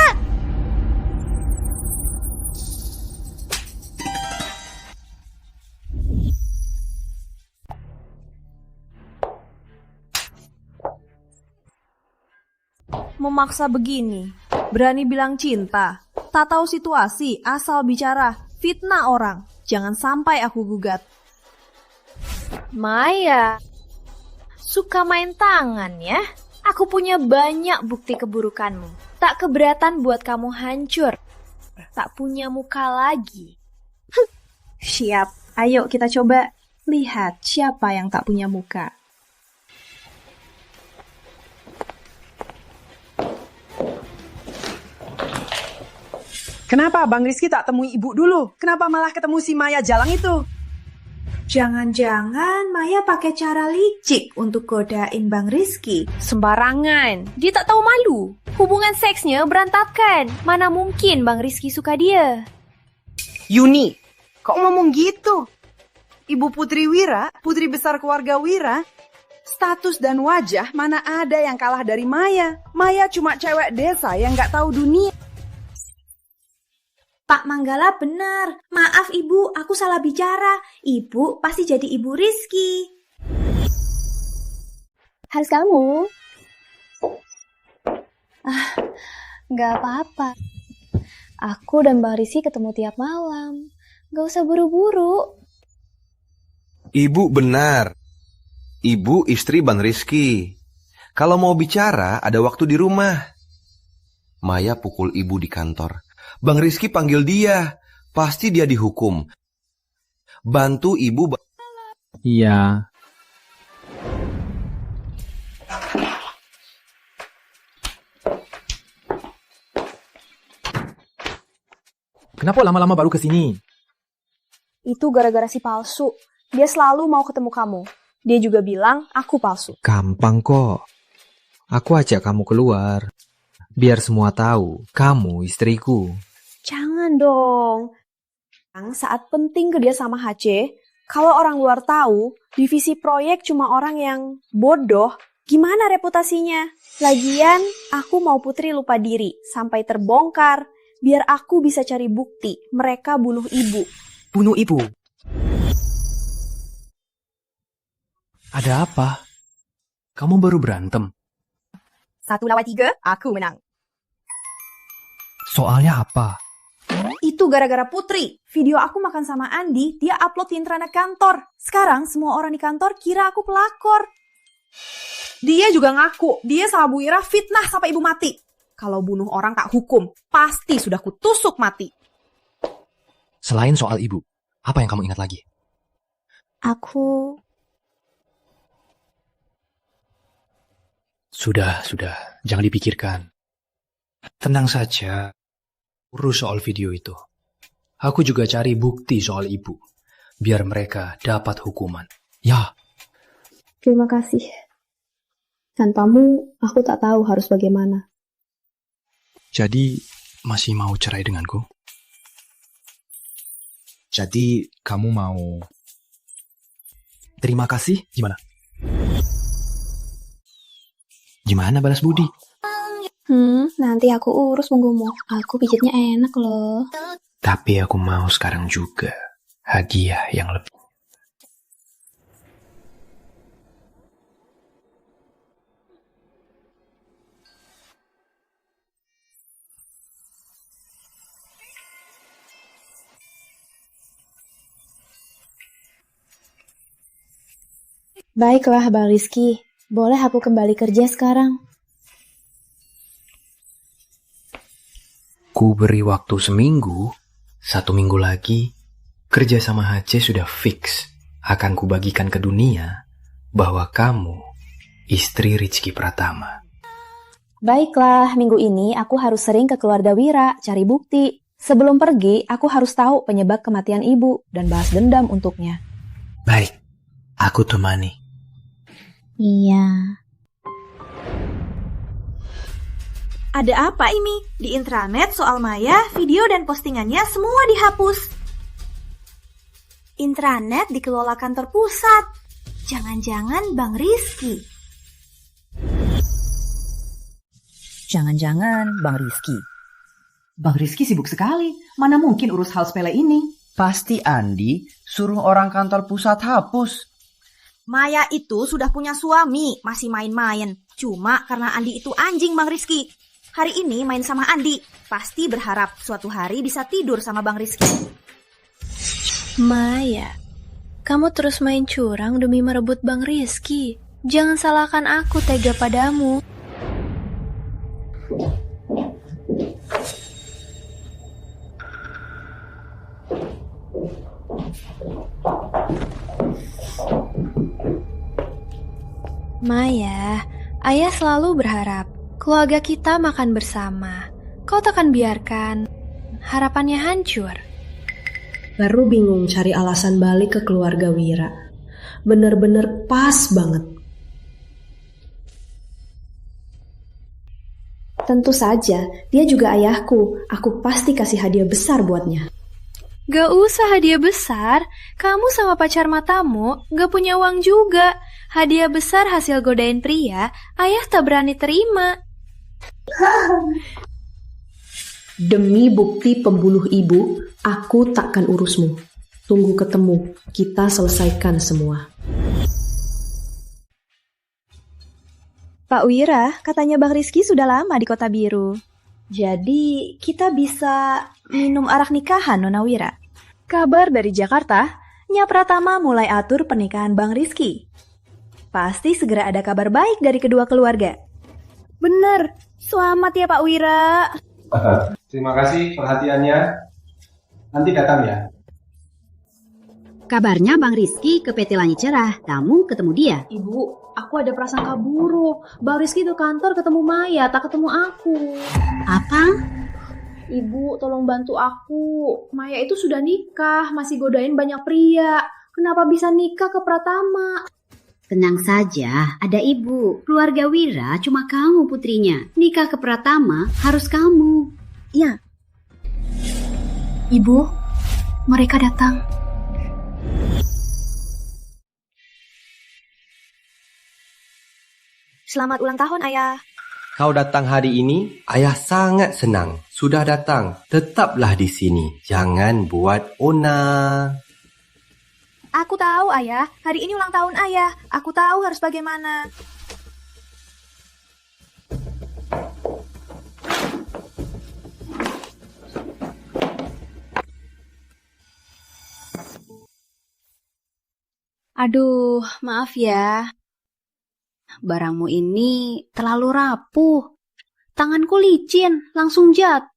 Memaksa begini. Berani bilang cinta. Tak tahu situasi, asal bicara. Fitnah orang. Jangan sampai aku gugat. Maya, suka main tangan ya? Aku punya banyak bukti keburukanmu. Tak keberatan buat kamu hancur. Tak punya muka lagi. Siap. Ayo kita coba lihat siapa yang tak punya muka. Kenapa Bang Rizky tak temui ibu dulu? Kenapa malah ketemu si Maya Jalang itu? Jangan-jangan Maya pakai cara licik untuk godain Bang Rizky. Sembarangan. Dia tak tahu malu. Hubungan seksnya berantakan. Mana mungkin Bang Rizky suka dia? Yuni, kok ngomong gitu? Ibu Putri Wira, putri besar keluarga Wira, status dan wajah mana ada yang kalah dari Maya. Maya cuma cewek desa yang nggak tahu dunia. Pak Manggala benar. Maaf Ibu, aku salah bicara. Ibu pasti jadi Ibu Rizky. Harus kamu? Gak apa-apa. Aku dan Bang Rizky ketemu tiap malam. Gak usah buru-buru. Ibu benar. Ibu istri Bang Rizky. Kalau mau bicara, ada waktu di rumah. Maya pukul ibu di kantor. Bang Rizky panggil dia. Pasti dia dihukum. Bantu ibu. Iya. Kenapa lama-lama baru kesini? Itu gara-gara si palsu. Dia selalu mau ketemu kamu. Dia juga bilang aku palsu. Gampang kok. Aku ajak kamu keluar. Biar semua tahu, kamu istriku. Jangan dong. Saat penting kerja sama HC, kalau orang luar tahu, divisi proyek cuma orang yang bodoh, gimana reputasinya? Lagian, aku mau Putri lupa diri sampai terbongkar, biar aku bisa cari bukti mereka bunuh ibu. Bunuh ibu? Ada apa? Kamu baru berantem? 1 lawan 3, aku menang. Soalnya apa? Itu gara-gara Putri. Video aku makan sama Andi, dia upload di intranet kantor. Sekarang semua orang di kantor kira aku pelakor. Dia juga ngaku, dia sama Bu Ira fitnah sampai ibu mati. Kalau bunuh orang tak hukum, pasti sudah kutusuk mati. Selain soal ibu, apa yang kamu ingat lagi? Aku... Sudah. Jangan dipikirkan. Tenang saja, urus soal video itu. Aku juga cari bukti soal ibu, biar mereka dapat hukuman. Ya. Terima kasih. Tanpamu, aku tak tahu harus bagaimana. Jadi, masih mau cerai denganku? Jadi, kamu mau... Terima kasih? Gimana balas budi? Nanti aku urus punggumu. Aku pijitnya enak loh. Tapi aku mau sekarang juga hadiah yang lebih. Baiklah, Bang Rizky. Boleh aku kembali kerja sekarang? Ku beri waktu seminggu, 1 minggu lagi, kerja sama HC sudah fix. Akan kubagikan ke dunia bahwa kamu istri Rizky Pratama. Baiklah, minggu ini aku harus sering ke keluarga Wira, cari bukti. Sebelum pergi, aku harus tahu penyebab kematian ibu dan balas dendam untuknya. Baik, aku temani. Iya. Ada apa ini? Di intranet soal Maya, video dan postingannya semua dihapus. Intranet dikelola kantor pusat. Jangan-jangan Bang Rizky. Jangan-jangan Bang Rizky. Bang Rizky sibuk sekali. Mana mungkin urus hal sepele ini? Pasti Andi suruh orang kantor pusat hapus. Maya itu sudah punya suami, masih main-main. Cuma karena Andi itu anjing Bang Rizky. Hari ini main sama Andi, pasti berharap suatu hari bisa tidur sama Bang Rizky. Maya, kamu terus main curang demi merebut Bang Rizky. Jangan salahkan aku tega padamu. Maya, ayah selalu berharap keluarga kita makan bersama. Kau takkan biarkan harapannya hancur. Baru bingung cari alasan balik ke keluarga Wira. Bener-bener pas banget. Tentu saja, dia juga ayahku. Aku pasti kasih hadiah besar buatnya. Gak usah hadiah besar, kamu sama pacar matamu gak punya uang juga. Hadiah besar hasil godain pria, ayah tak berani terima. Demi bukti pembunuh ibu, aku takkan urusmu. Tunggu ketemu, kita selesaikan semua. Pak Wira, katanya Bang Rizky sudah lama di Kota Biru. Jadi, kita bisa minum arak nikahan, Nona Wira. Kabar dari Jakarta, Nya Pratama mulai atur pernikahan Bang Rizky. Pasti segera ada kabar baik dari kedua keluarga. Bener, selamat ya Pak Wira. Terima kasih perhatiannya. Nanti datang ya. Kabarnya Bang Rizky ke PT Langit Cerah. Kamu ketemu dia? Ibu, aku ada prasangka buruk. Bang Rizky ke kantor ketemu Maya, tak ketemu aku. Apa? Ibu, tolong bantu aku. Maya itu sudah nikah, masih godain banyak pria. Kenapa bisa nikah ke Pratama? Tenang saja, ada ibu. Keluarga Wira cuma kamu putrinya. Nikah ke Pratama harus kamu. Ya. Ibu, mereka datang. Selamat ulang tahun, Ayah. Kau datang hari ini, ayah sangat senang. Sudah datang, tetaplah di sini. Jangan buat ona. Aku tahu, Ayah. Hari ini ulang tahun Ayah. Aku tahu harus bagaimana. Aduh, maaf ya. Barangmu ini terlalu rapuh. Tanganku licin, langsung jatuh.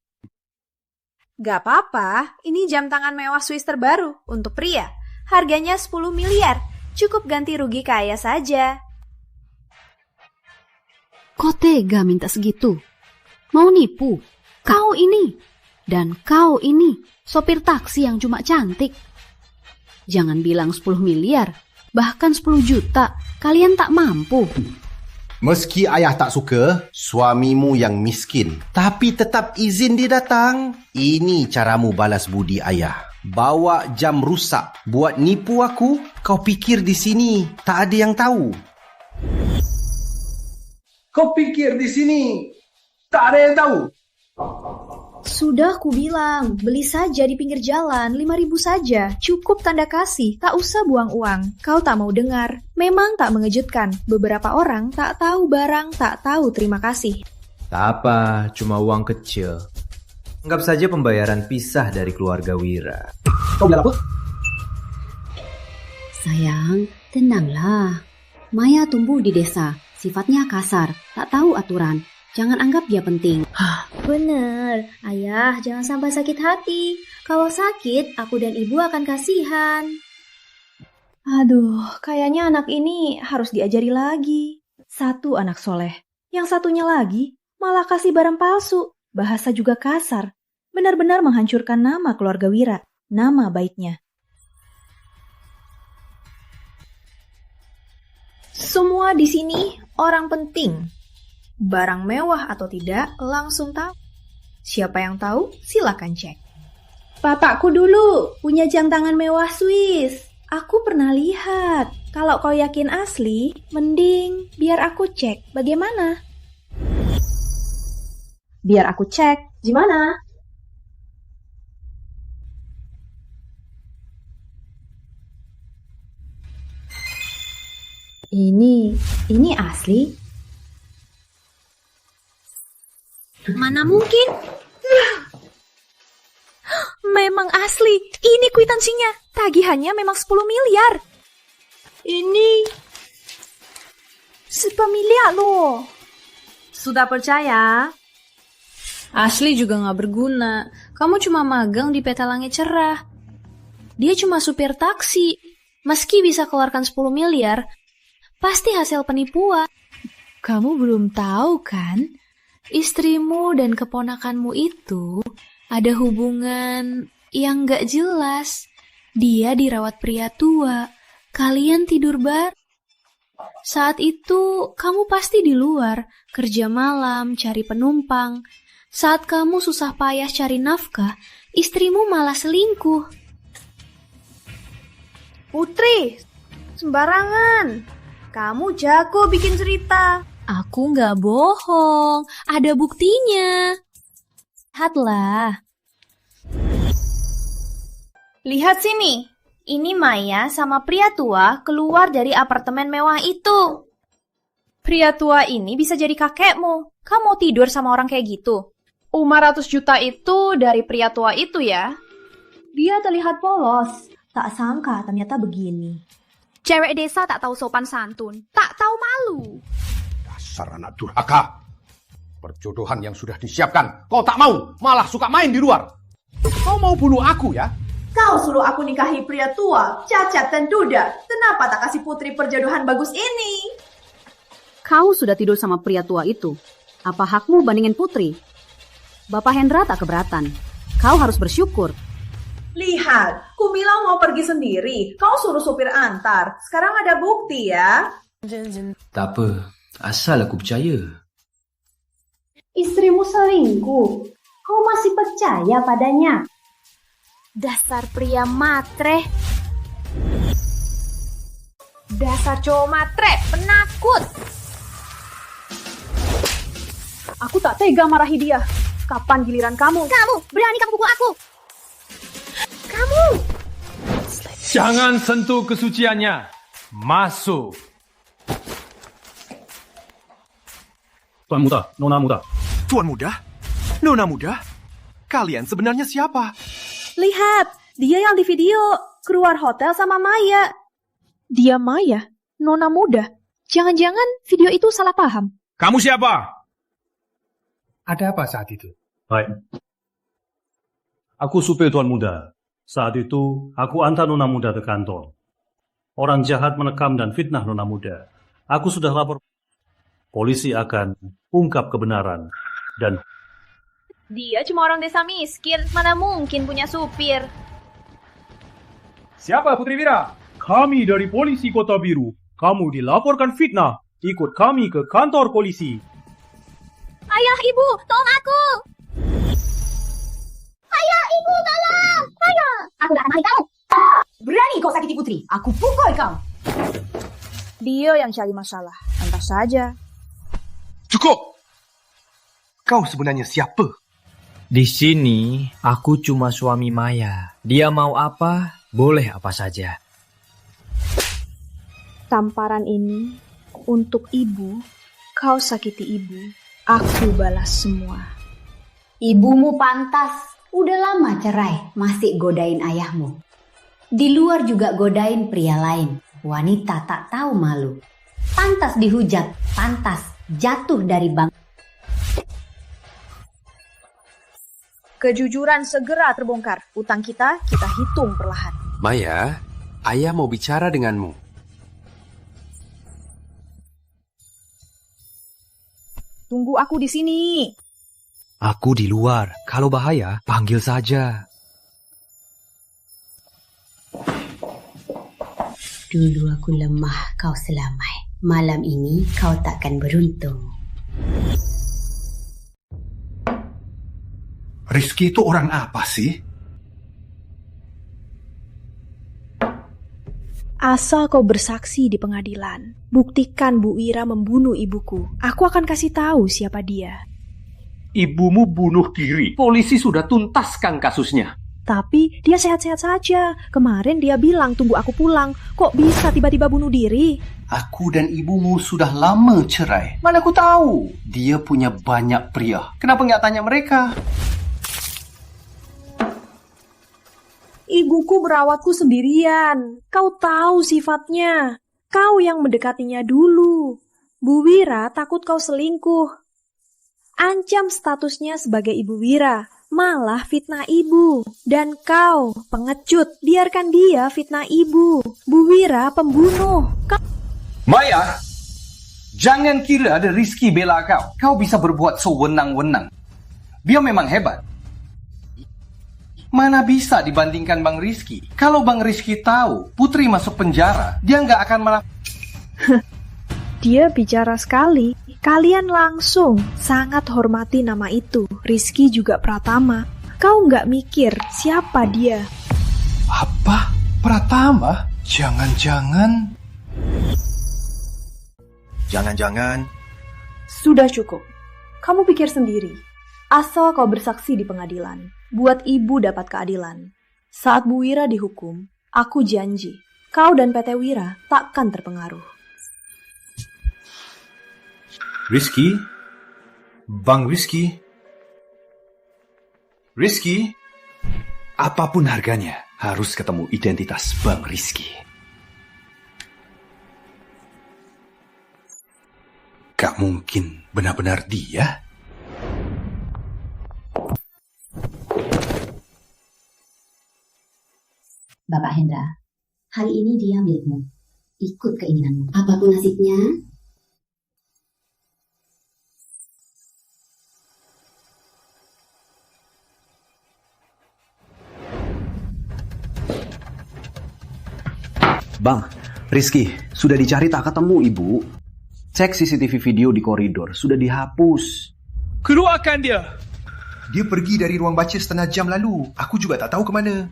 Gak apa-apa, ini jam tangan mewah Swiss terbaru untuk pria. Harganya 10 miliar, cukup ganti rugi ke ayah saja. Kok tega minta segitu? Mau nipu? Kau ini. Dan kau ini, sopir taksi yang cuma cantik. Jangan bilang 10 miliar, bahkan 10 juta. Kalian tak mampu. Meski ayah tak suka, suamimu yang miskin, tapi tetap izin dia datang. Ini caramu balas budi ayah. Bawa jam rusak buat nipu aku. Kau pikir di sini tak ada yang tahu? Kau pikir di sini tak ada yang tahu? Sudah ku bilang, beli saja di pinggir jalan, 5.000 saja. Cukup tanda kasih, tak usah buang uang. Kau tak mau dengar. Memang tak mengejutkan. Beberapa orang tak tahu barang, tak tahu terima kasih. Tak apa, cuma uang kecil. Anggap saja pembayaran pisah dari keluarga Wira. Kau bilang apa? Sayang, tenanglah. Maya tumbuh di desa, sifatnya kasar, tak tahu aturan. Jangan anggap dia penting. Bener, ayah jangan sampai sakit hati. Kalau sakit, aku dan ibu akan kasihan. Aduh, kayaknya anak ini harus diajari lagi. Satu anak soleh, yang satunya lagi malah kasih barang palsu. Bahasa juga kasar. Benar-benar menghancurkan nama keluarga Wira, nama baiknya. Semua di sini orang penting. Barang mewah atau tidak, langsung tahu. Siapa yang tahu, silakan cek. Bapakku dulu punya jam tangan mewah Swiss. Aku pernah lihat. Kalau kau yakin asli, mending biar aku cek. Bagaimana? Biar aku cek. Gimana? Ini asli? Mana mungkin? Memang asli. Ini kwitansinya. Tagihannya memang 10 miliar. Ini 10 miliar loh. Sudah percaya? Asli juga gak berguna. Kamu cuma magang di PT Langit Cerah. Dia cuma supir taksi. Meski bisa keluarkan 10 miliar, pasti hasil penipuan. Kamu belum tahu kan? Istrimu dan keponakanmu itu ada hubungan yang gak jelas. Dia dirawat pria tua. Kalian tidur bareng. Saat itu kamu pasti di luar, kerja malam, cari penumpang. Saat kamu susah payah cari nafkah, istrimu malah selingkuh. Putri, sembarangan. Kamu jago bikin cerita. Aku nggak bohong, ada buktinya. Lihatlah. Lihat sini, ini Maya sama pria tua keluar dari apartemen mewah itu. Pria tua ini bisa jadi kakekmu. Kamu tidur sama orang kayak gitu? 500 juta itu dari pria tua itu ya? Dia terlihat polos. Tak sangka ternyata begini. Cewek desa tak tahu sopan santun, tak tahu malu. Dasar anak durhaka. Perjodohan yang sudah disiapkan, kau tak mau, malah suka main di luar. Kau mau bunuh aku ya? Kau suruh aku nikahi pria tua, cacat dan duda. Kenapa tak kasih putri perjodohan bagus ini? Kau sudah tidur sama pria tua itu. Apa hakmu bandingin putri? Bapak Hendra tak keberatan. Kau harus bersyukur. Lihat, ku bilang mau pergi sendiri. Kau suruh supir antar. Sekarang ada bukti ya. Tak apa, asal aku percaya. Istrimu selingkuh. Kau masih percaya padanya? Dasar pria matre. Dasar cowok matre, penakut. Aku tak tega marahi dia. Kapan giliran kamu? Kamu, berani kamu pukul aku. Kamu. Jangan sentuh kesuciannya. Masuk. Tuan muda, nona muda. Tuan muda? Nona muda? Kalian sebenarnya siapa? Lihat, dia yang di video. Keluar hotel sama Maya. Dia Maya? Nona muda? Jangan-jangan video itu salah paham. Kamu siapa? Ada apa saat itu? Baik. Aku supir tuan muda. Saat itu, aku antar nona muda ke kantor. Orang jahat menekam dan fitnah nona muda. Aku sudah lapor. Polisi akan ungkap kebenaran dan Dia cuma orang desa miskin, mana mungkin punya supir. Siapa Putri Wira? Kami dari polisi Kota Biru. Kamu dilaporkan fitnah. Ikut kami ke kantor polisi. Ayah, ibu, tolong aku! Ayah, ibu, tolong! Ayah! Aku gak akan mati kamu! Berani kau sakiti Putri, aku pukul kau! Dia yang cari masalah, pantas saja. Cukup! Kau sebenarnya siapa? Di sini, aku cuma suami Maya. Dia mau apa, boleh apa saja. Tamparan ini untuk ibu, kau sakiti ibu, aku balas semua. Ibumu pantas, udah lama cerai, masih godain ayahmu. Di luar juga godain pria lain, wanita tak tahu malu. Pantas dihujat, pantas jatuh dari bangku. Kejujuran segera terbongkar. Utang kita hitung perlahan. Maya, ayah mau bicara denganmu. Tunggu aku di sini. Aku di luar. Kalau bahaya, panggil saja. Dulu aku lemah, kau selamai. Malam ini kau takkan beruntung. Rizky itu orang apa sih? Asal kau bersaksi di pengadilan, buktikan Bu Wira membunuh ibuku. Aku akan kasih tahu siapa dia. Ibumu bunuh diri. Polisi sudah tuntaskan kasusnya. Tapi dia sehat-sehat saja. Kemarin dia bilang tunggu aku pulang. Kok bisa tiba-tiba bunuh diri? Aku dan ibumu sudah lama cerai. Mana aku tahu? Dia punya banyak pria. Kenapa nggak tanya mereka? Ibuku merawatku sendirian. Kau tahu sifatnya. Kau yang mendekatinya dulu. Bu Wira takut kau selingkuh. Ancam statusnya sebagai Ibu Wira. Malah fitnah ibu. Dan kau, pengecut, biarkan dia fitnah ibu. Bu Wira pembunuh. Maya, jangan kira ada Rizky bela kau. Kau bisa berbuat sewenang-wenang. Dia memang hebat. Mana bisa dibandingkan Bang Rizky? Kalau Bang Rizky tahu Putri masuk penjara, dia nggak akan malah... Dia bicara sekali. Kalian langsung sangat hormati nama itu. Rizky juga Pratama. Kau nggak mikir siapa dia? Apa? Pratama? Jangan-jangan... Jangan-jangan... Sudah cukup. Kamu pikir sendiri. Asal kau bersaksi di pengadilan, buat ibu dapat keadilan. Saat Bu Wira dihukum, aku janji, kau dan PT Wira takkan terpengaruh. Rizky? Bang Rizky? Rizky? Apapun harganya, harus ketemu identitas Bang Rizky. Gak mungkin benar-benar dia. Bapak Hendra, hari ini dia milikmu. Ikut keinginanmu. Apapun nasibnya, Bang, Rizky, sudah dicari tak ketemu ibu. Cek CCTV video di koridor, sudah dihapus. Keluarkan dia! Dia pergi dari ruang baca setengah jam lalu. Aku juga tak tahu ke mana.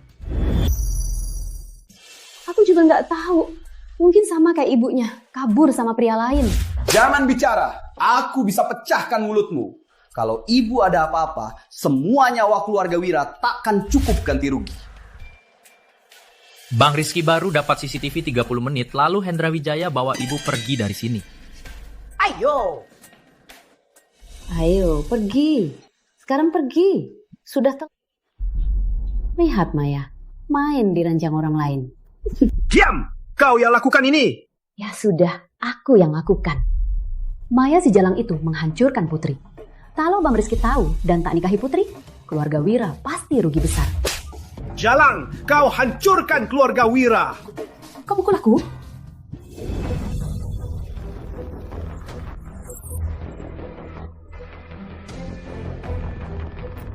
Aku juga nggak tahu. Mungkin sama kayak ibunya, kabur sama pria lain. Jangan bicara, aku bisa pecahkan mulutmu. Kalau ibu ada apa-apa, semua nyawa keluarga Wira takkan cukup ganti rugi. Bang Rizky baru dapat CCTV 30 menit, lalu Hendra Wijaya bawa ibu pergi dari sini. Ayo, pergi. Sekarang pergi. Sudah tahu. Lihat Maya, main di ranjang orang lain. Diam! Kau yang lakukan ini! Ya sudah, aku yang lakukan. Maya si Jalang itu menghancurkan Putri. Kalau Bang Rizky tahu dan tak nikahi Putri, keluarga Wira pasti rugi besar. Jalang, kau hancurkan keluarga Wira! Kau pukul aku?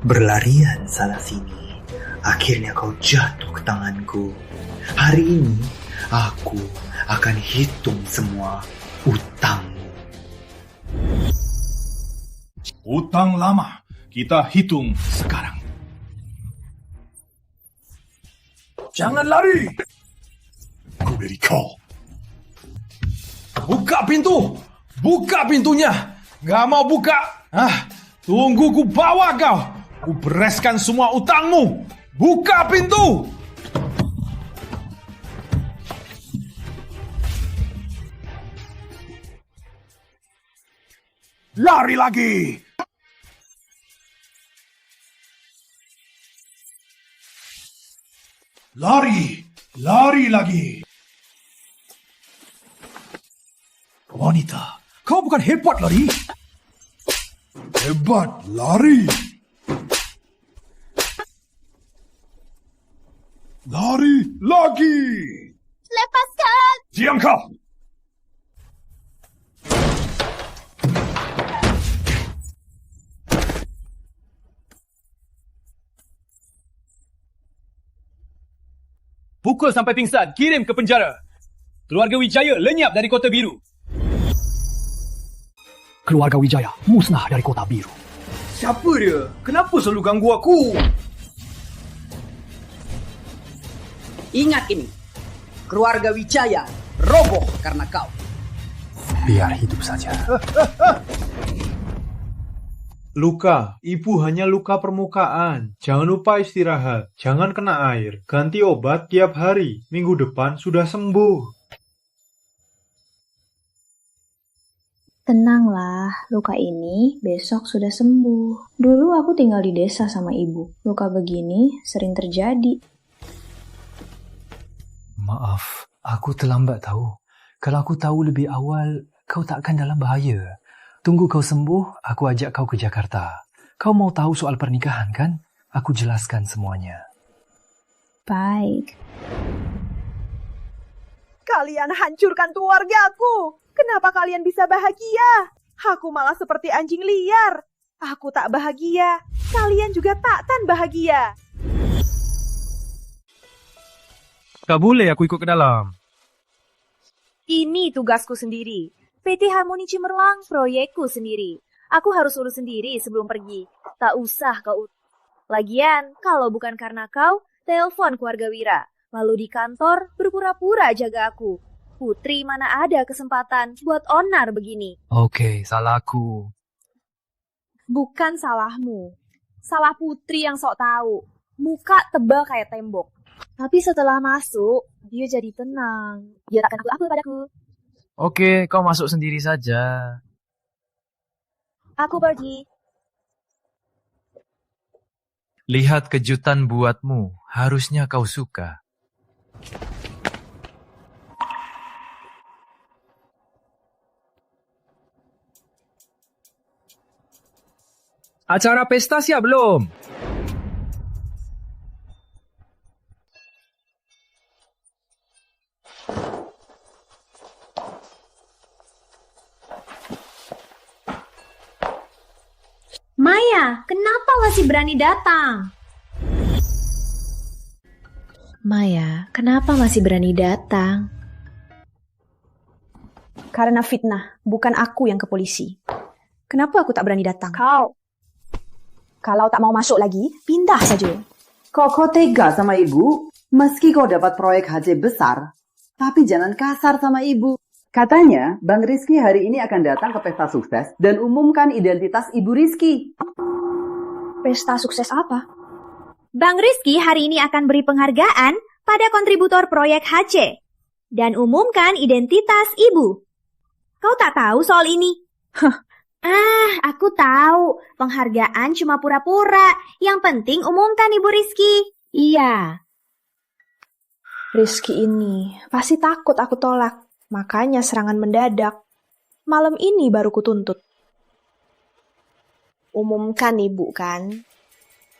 Berlarian sana sini, akhirnya kau jatuh ke tanganku. Hari ini aku akan hitung semua utangmu. Utang lama, kita hitung sekarang. Jangan lari! Aku beri kau. Buka pintu! Buka pintunya! Gak mau buka? Tunggu ku bawa kau. Ku bereskan semua utangmu. Buka pintu! Lari lagi! Lari! Lari lagi! Wanita, kau bukan hebat lari? Hebat lari! Lari lagi! Lepaskan! Diam kau! Pukul sampai pingsan, kirim ke penjara. Keluarga Wijaya lenyap dari Kota Biru. Keluarga Wijaya musnah dari Kota Biru. Siapa dia? Kenapa selalu ganggu aku? Ingat ini, keluarga Wijaya roboh karena kau. Biar hidup saja. Luka, ibu hanya luka permukaan. Jangan lupa istirahat. Jangan kena air. Ganti obat tiap hari. Minggu depan sudah sembuh. Tenanglah, luka ini besok sudah sembuh. Dulu aku tinggal di desa sama ibu. Luka begini sering terjadi. Maaf, aku terlambat tahu. Kalau aku tahu lebih awal, kau takkan dalam bahaya. Tunggu kau sembuh, aku ajak kau ke Jakarta. Kau mau tahu soal pernikahan, kan? Aku jelaskan semuanya. Baik. Kalian hancurkan keluargaku. Kenapa kalian bisa bahagia? Aku malah seperti anjing liar. Aku tak bahagia. Kalian juga takkan bahagia. Tak boleh aku ikut ke dalam. Ini tugasku sendiri. PT Harmoni Cemerlang proyekku sendiri. Aku harus urus sendiri sebelum pergi. Tak usah kau. Lagian, kalau bukan karena kau, telepon keluarga Wira. Lalu di kantor berpura-pura jaga aku. Putri mana ada kesempatan buat onar begini. Oke, salahku. Bukan salahmu. Salah Putri yang sok tahu. Muka tebal kayak tembok. Tapi setelah masuk, dia jadi tenang. Dia takkan aku padaku. Oke, kau masuk sendiri saja. Aku pergi. Lihat kejutan buatmu. Harusnya kau suka. Acara pesta siap belum? Maya, kenapa masih berani datang? Maya, kenapa masih berani datang? Karena fitnah, bukan aku yang ke polisi. Kenapa aku tak berani datang? Kalau tak mau masuk lagi, pindah saja. Kok tega sama ibu? Meski kau dapat proyek haji besar, tapi jangan kasar sama ibu. Katanya, Bang Rizky hari ini akan datang ke pesta sukses dan umumkan identitas Ibu Rizky. Pesta sukses apa? Bang Rizky hari ini akan beri penghargaan pada kontributor proyek HC dan umumkan identitas ibu. Kau tak tahu soal ini? Aku tahu. Penghargaan cuma pura-pura. Yang penting umumkan Ibu Rizky. Iya. Rizky ini pasti takut aku tolak. Makanya serangan mendadak. Malam ini baru kutuntut. Umumkan ibu kan?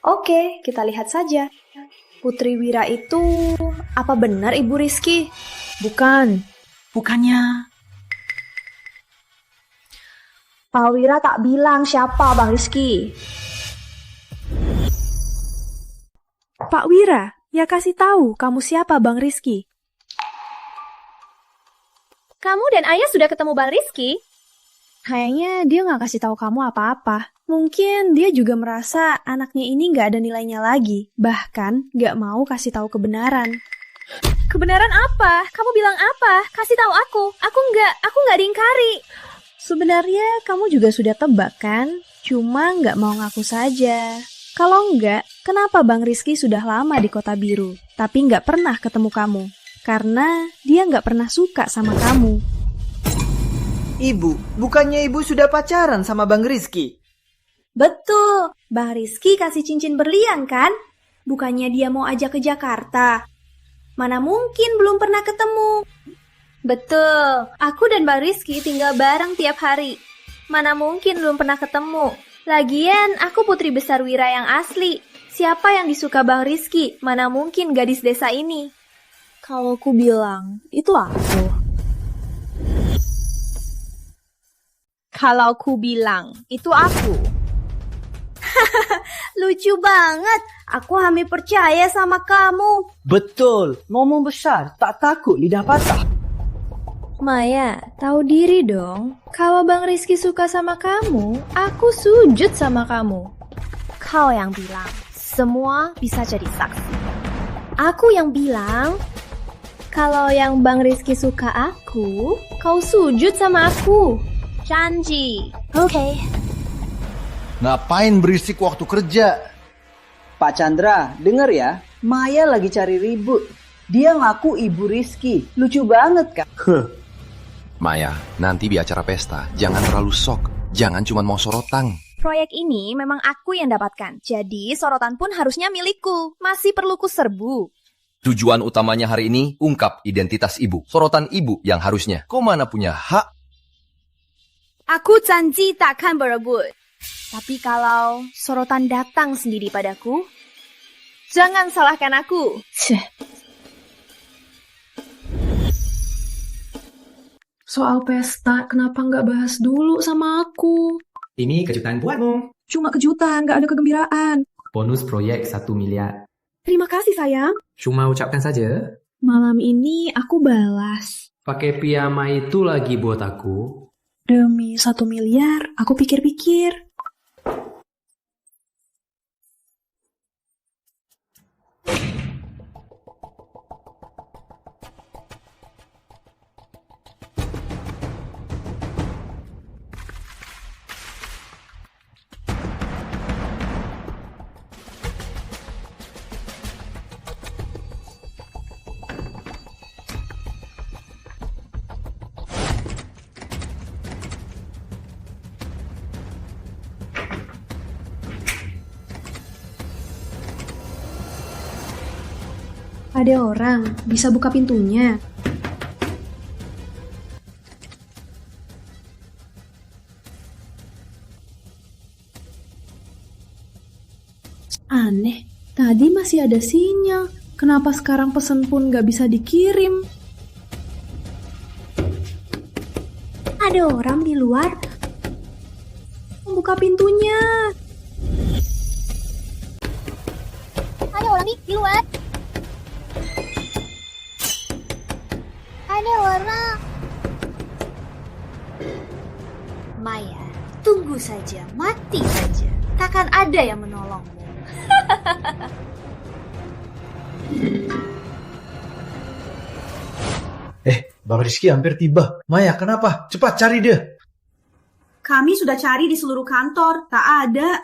Oke, kita lihat saja. Putri Wira itu apa benar Ibu Rizky? Bukannya. Pak Wira tak bilang siapa Bang Rizky. Pak Wira, ya kasih tahu kamu siapa Bang Rizky. Kamu dan Ayah sudah ketemu Bang Rizky? Kayaknya dia nggak kasih tahu kamu apa-apa. Mungkin dia juga merasa anaknya ini nggak ada nilainya lagi. Bahkan nggak mau kasih tahu kebenaran. Kebenaran apa? Kamu bilang apa? Kasih tahu aku. Aku nggak diingkari. Sebenarnya kamu juga sudah tebak kan? Cuma nggak mau ngaku saja. Kalau nggak, kenapa Bang Rizky sudah lama di Kota Biru, tapi nggak pernah ketemu kamu? Karena dia nggak pernah suka sama kamu. Ibu, bukannya ibu sudah pacaran sama Bang Rizky? Betul, Bang Rizky kasih cincin berlian kan? Bukannya dia mau ajak ke Jakarta? Mana mungkin belum pernah ketemu? Betul, aku dan Bang Rizky tinggal bareng tiap hari. Mana mungkin belum pernah ketemu? Lagian, aku putri besar Wira yang asli. Siapa yang disuka Bang Rizky? Mana mungkin gadis desa ini? Kalau ku bilang, itu aku. Kalau ku bilang, itu aku. Lucu banget. Aku hampir percaya sama kamu. Betul, ngomong besar, tak takut lidah patah. Maya, tahu diri dong. Kalau Bang Rizky suka sama kamu, aku sujud sama kamu. Kau yang bilang, semua bisa jadi saksi. Aku yang bilang, kalau yang Bang Rizky suka aku, kau sujud sama aku. Janji. Oke. Ngapain berisik waktu kerja? Pak Chandra, denger ya, Maya lagi cari ribut. Dia ngaku ibu Rizky. Lucu banget kan? Maya, nanti di acara pesta, jangan terlalu sok. Jangan cuma mau sorotan. Proyek ini memang aku yang dapatkan. Jadi sorotan pun harusnya milikku. Masih perlu ku serbu. Tujuan utamanya hari ini, ungkap identitas ibu. Sorotan ibu yang harusnya. Kau mana punya hak? Aku janji takkan berebut. Tapi kalau sorotan datang sendiri padaku, jangan salahkan aku. Soal pesta, kenapa nggak bahas dulu sama aku? Ini kejutan buatmu. Cuma kejutan, nggak ada kegembiraan. Bonus proyek 1 miliar. Terima kasih, sayang. Cuma ucapkan saja. Malam ini aku balas. Pakai piyama itu lagi buat aku. Demi 1 miliar, aku pikir-pikir. Ada orang, bisa buka pintunya. Aneh, tadi masih ada sinyal. Kenapa sekarang pesan pun gak bisa dikirim? Ada orang di luar. Buka pintunya. Ada orang di luar. Ada orang. Maya, tunggu saja, mati saja. Takkan ada yang menolongmu. Bang Rizky hampir tiba. Maya, kenapa? Cepat cari dia. Kami sudah cari di seluruh kantor, tak ada.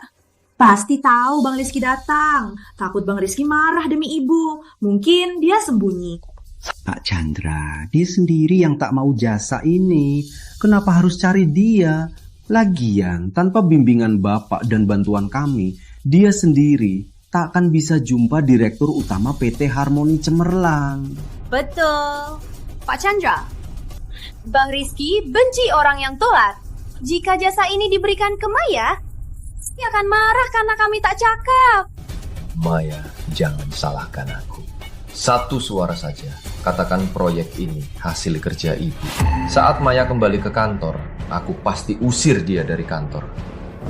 Pasti tahu Bang Rizky datang. Takut Bang Rizky marah demi ibu. Mungkin dia sembunyi. Pak Chandra, dia sendiri yang tak mau jasa ini. Kenapa harus cari dia? Lagian, tanpa bimbingan Bapak dan bantuan kami, dia sendiri tak akan bisa jumpa Direktur Utama PT Harmoni Cemerlang. Betul. Pak Chandra, Bang Rizky benci orang yang telat. Jika jasa ini diberikan ke Maya, dia akan marah karena kami tak cakap. Maya, jangan salahkan aku. Satu suara saja, katakan proyek ini hasil kerja ibu. Saat Maya kembali ke kantor, aku pasti usir dia dari kantor.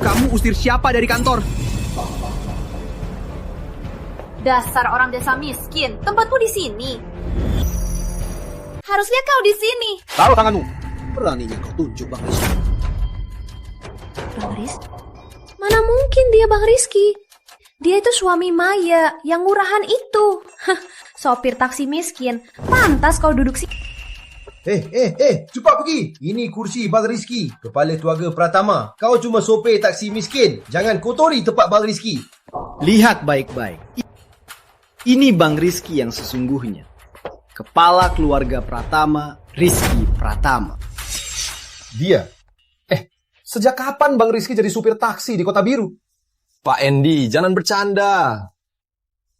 Kamu usir siapa dari kantor? Dasar orang desa miskin, tempatmu di sini. Harusnya kau di sini. Taruh tanganmu. Beraninya kau tunjuk Bang Rizky. Bang Rizky? Mana mungkin dia Bang Rizky? Dia itu suami Maya yang murahan itu. Sopir taksi miskin. Pantas kau duduk sini. Cepat pergi. Ini kursi Bang Rizky, kepala keluarga Pratama. Kau cuma sopir taksi miskin. Jangan kotori tempat Bang Rizky. Lihat baik-baik. Ini Bang Rizky yang sesungguhnya. Kepala keluarga Pratama, Rizky Pratama. Dia? Sejak kapan Bang Rizky jadi supir taksi di Kota Biru? Pak Endi, jangan bercanda.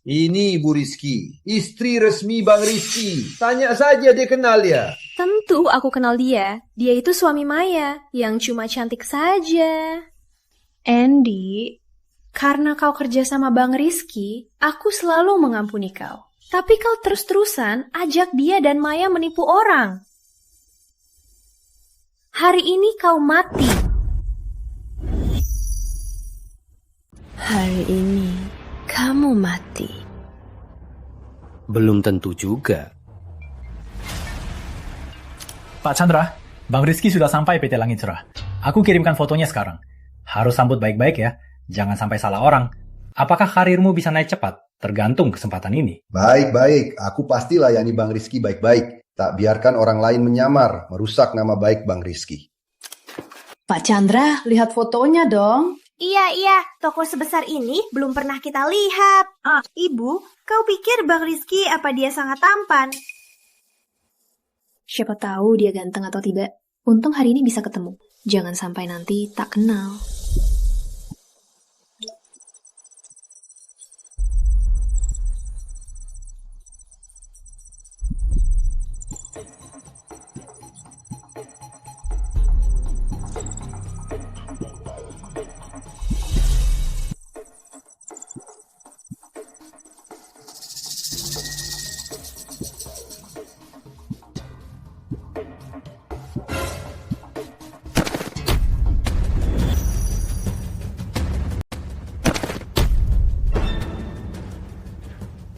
Ini Ibu Rizky, istri resmi Bang Rizky. Tanya saja dia kenal dia. Tentu aku kenal dia. Dia itu suami Maya yang cuma cantik saja. Andy, karena kau kerja sama Bang Rizky, aku selalu mengampuni kau. Tapi kau terus-terusan ajak dia dan Maya menipu orang. Hari ini kau mati. Hari ini kamu mati. Belum tentu juga. Pak Chandra, Bang Rizky sudah sampai PT Langit Cerah. Aku kirimkan fotonya sekarang. Harus sambut baik-baik ya. Jangan sampai salah orang. Apakah karirmu bisa naik cepat? Tergantung kesempatan ini. Baik-baik, aku pasti layani Bang Rizky baik-baik. Tak biarkan orang lain menyamar, merusak nama baik Bang Rizky. Pak Chandra, lihat fotonya dong. Iya, toko sebesar ini belum pernah kita lihat. Ibu, kau pikir Bang Rizky apa dia sangat tampan? Siapa tahu dia ganteng atau tidak. Untung hari ini bisa ketemu. Jangan sampai nanti tak kenal.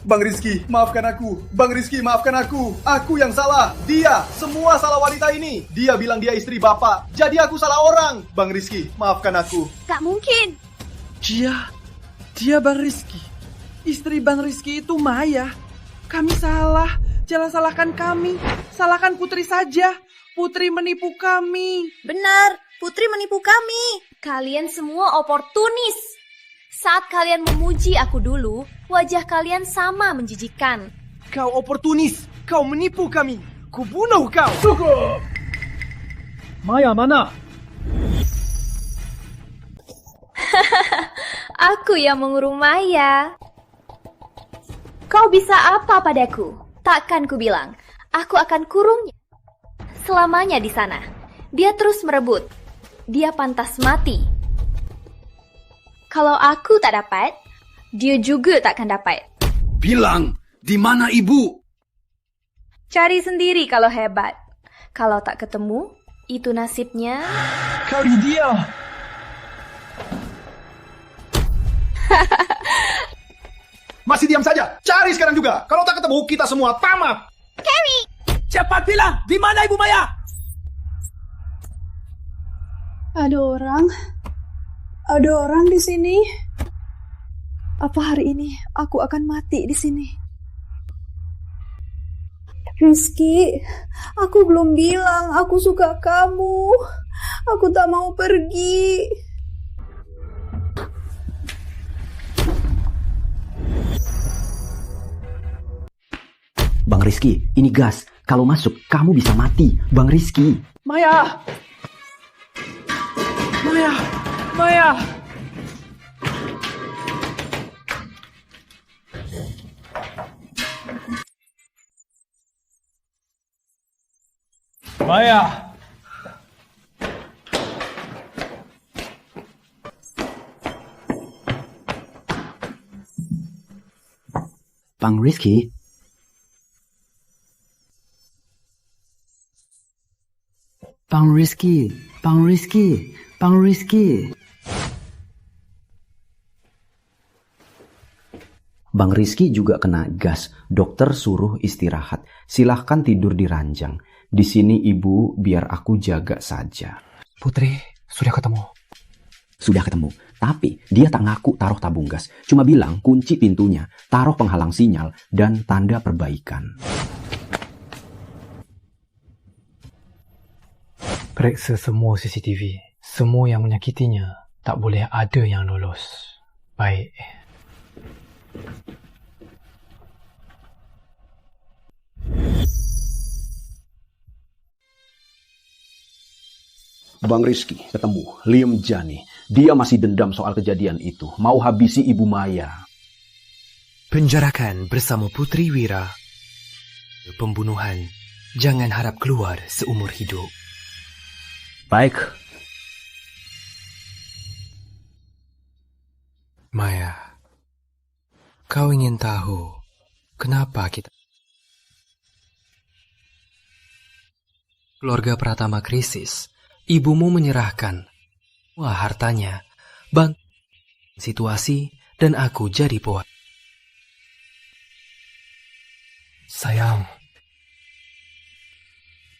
Bang Rizky, maafkan aku. Bang Rizky, maafkan aku. Aku yang salah. Dia, semua salah wanita ini. Dia bilang dia istri bapak. Jadi aku salah orang. Bang Rizky, maafkan aku. Gak mungkin. Dia Bang Rizky. Istri Bang Rizky itu Maya. Kami salah. Jangan salahkan kami. Salahkan Putri saja. Putri menipu kami. Benar, Putri menipu kami. Kalian semua oportunis. Saat kalian memuji aku dulu, wajah kalian sama menjijikan. Kau oportunis. Kau menipu kami. Kubunuh kau. Cukup. Maya mana? Aku yang mengurung Maya. Kau bisa apa padaku? Takkan ku bilang, aku akan kurungnya selamanya di sana. Dia terus merebut. Dia pantas mati. Kalau aku tak dapat, dia juga takkan dapat. Bilang, di mana ibu? Cari sendiri kalau hebat. Kalau tak ketemu, itu nasibnya. Kau di dia. Masih diam saja. Cari sekarang juga. Kalau tak ketemu, kita semua tamat. Carrie! Cepat bilang, di mana Ibu Maya? Ada orang di sini. Apa hari ini aku akan mati di sini? Rizky, aku belum bilang aku suka kamu. Aku tak mau pergi. Bang Rizky, ini gas. Kalau masuk, kamu bisa mati. Bang Rizky. Maya! Bang Rizky. Bang Rizky. Bang Rizky juga kena gas. Dokter suruh istirahat. Silahkan tidur di ranjang. Di sini ibu biar aku jaga saja. Putri, sudah ketemu? Sudah ketemu. Tapi dia tak ngaku taruh tabung gas. Cuma bilang kunci pintunya, taruh penghalang sinyal, dan tanda perbaikan. Periksa semua CCTV. Semua yang menyakitinya tak boleh ada yang lolos. Baik. Bang Rizky ketemu Liam Jani. Dia masih dendam soal kejadian itu. Mau habisi Ibu Maya. Penjarakan bersama Putri Wira. Pembunuhan. Jangan harap keluar seumur hidup. Baik. Maya, kau ingin tahu kenapa kita... Keluarga Pratama krisis. Ibumu menyerahkan wah hartanya, bantu situasi, dan aku jadi puas. Sayang,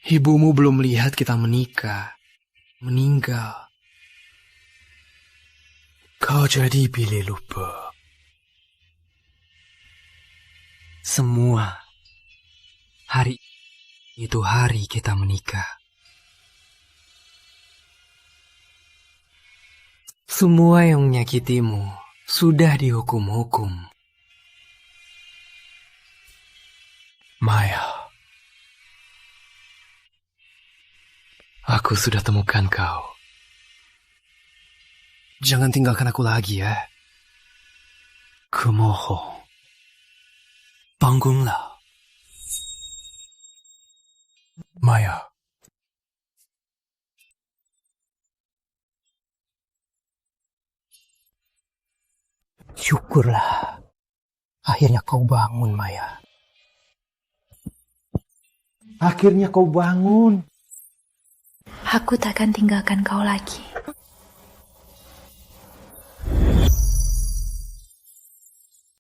ibumu belum lihat kita menikah, meninggal. Kau jadi pilih lupa. Semua hari itu hari kita menikah. Semua yang menyakitimu sudah dihukum-hukum. Maya, aku sudah temukan kau. Jangan tinggalkan aku lagi ya. Kumohon. Bangunlah. Maya. Syukurlah. Akhirnya kau bangun, Maya. Akhirnya kau bangun. Aku takkan tinggalkan kau lagi.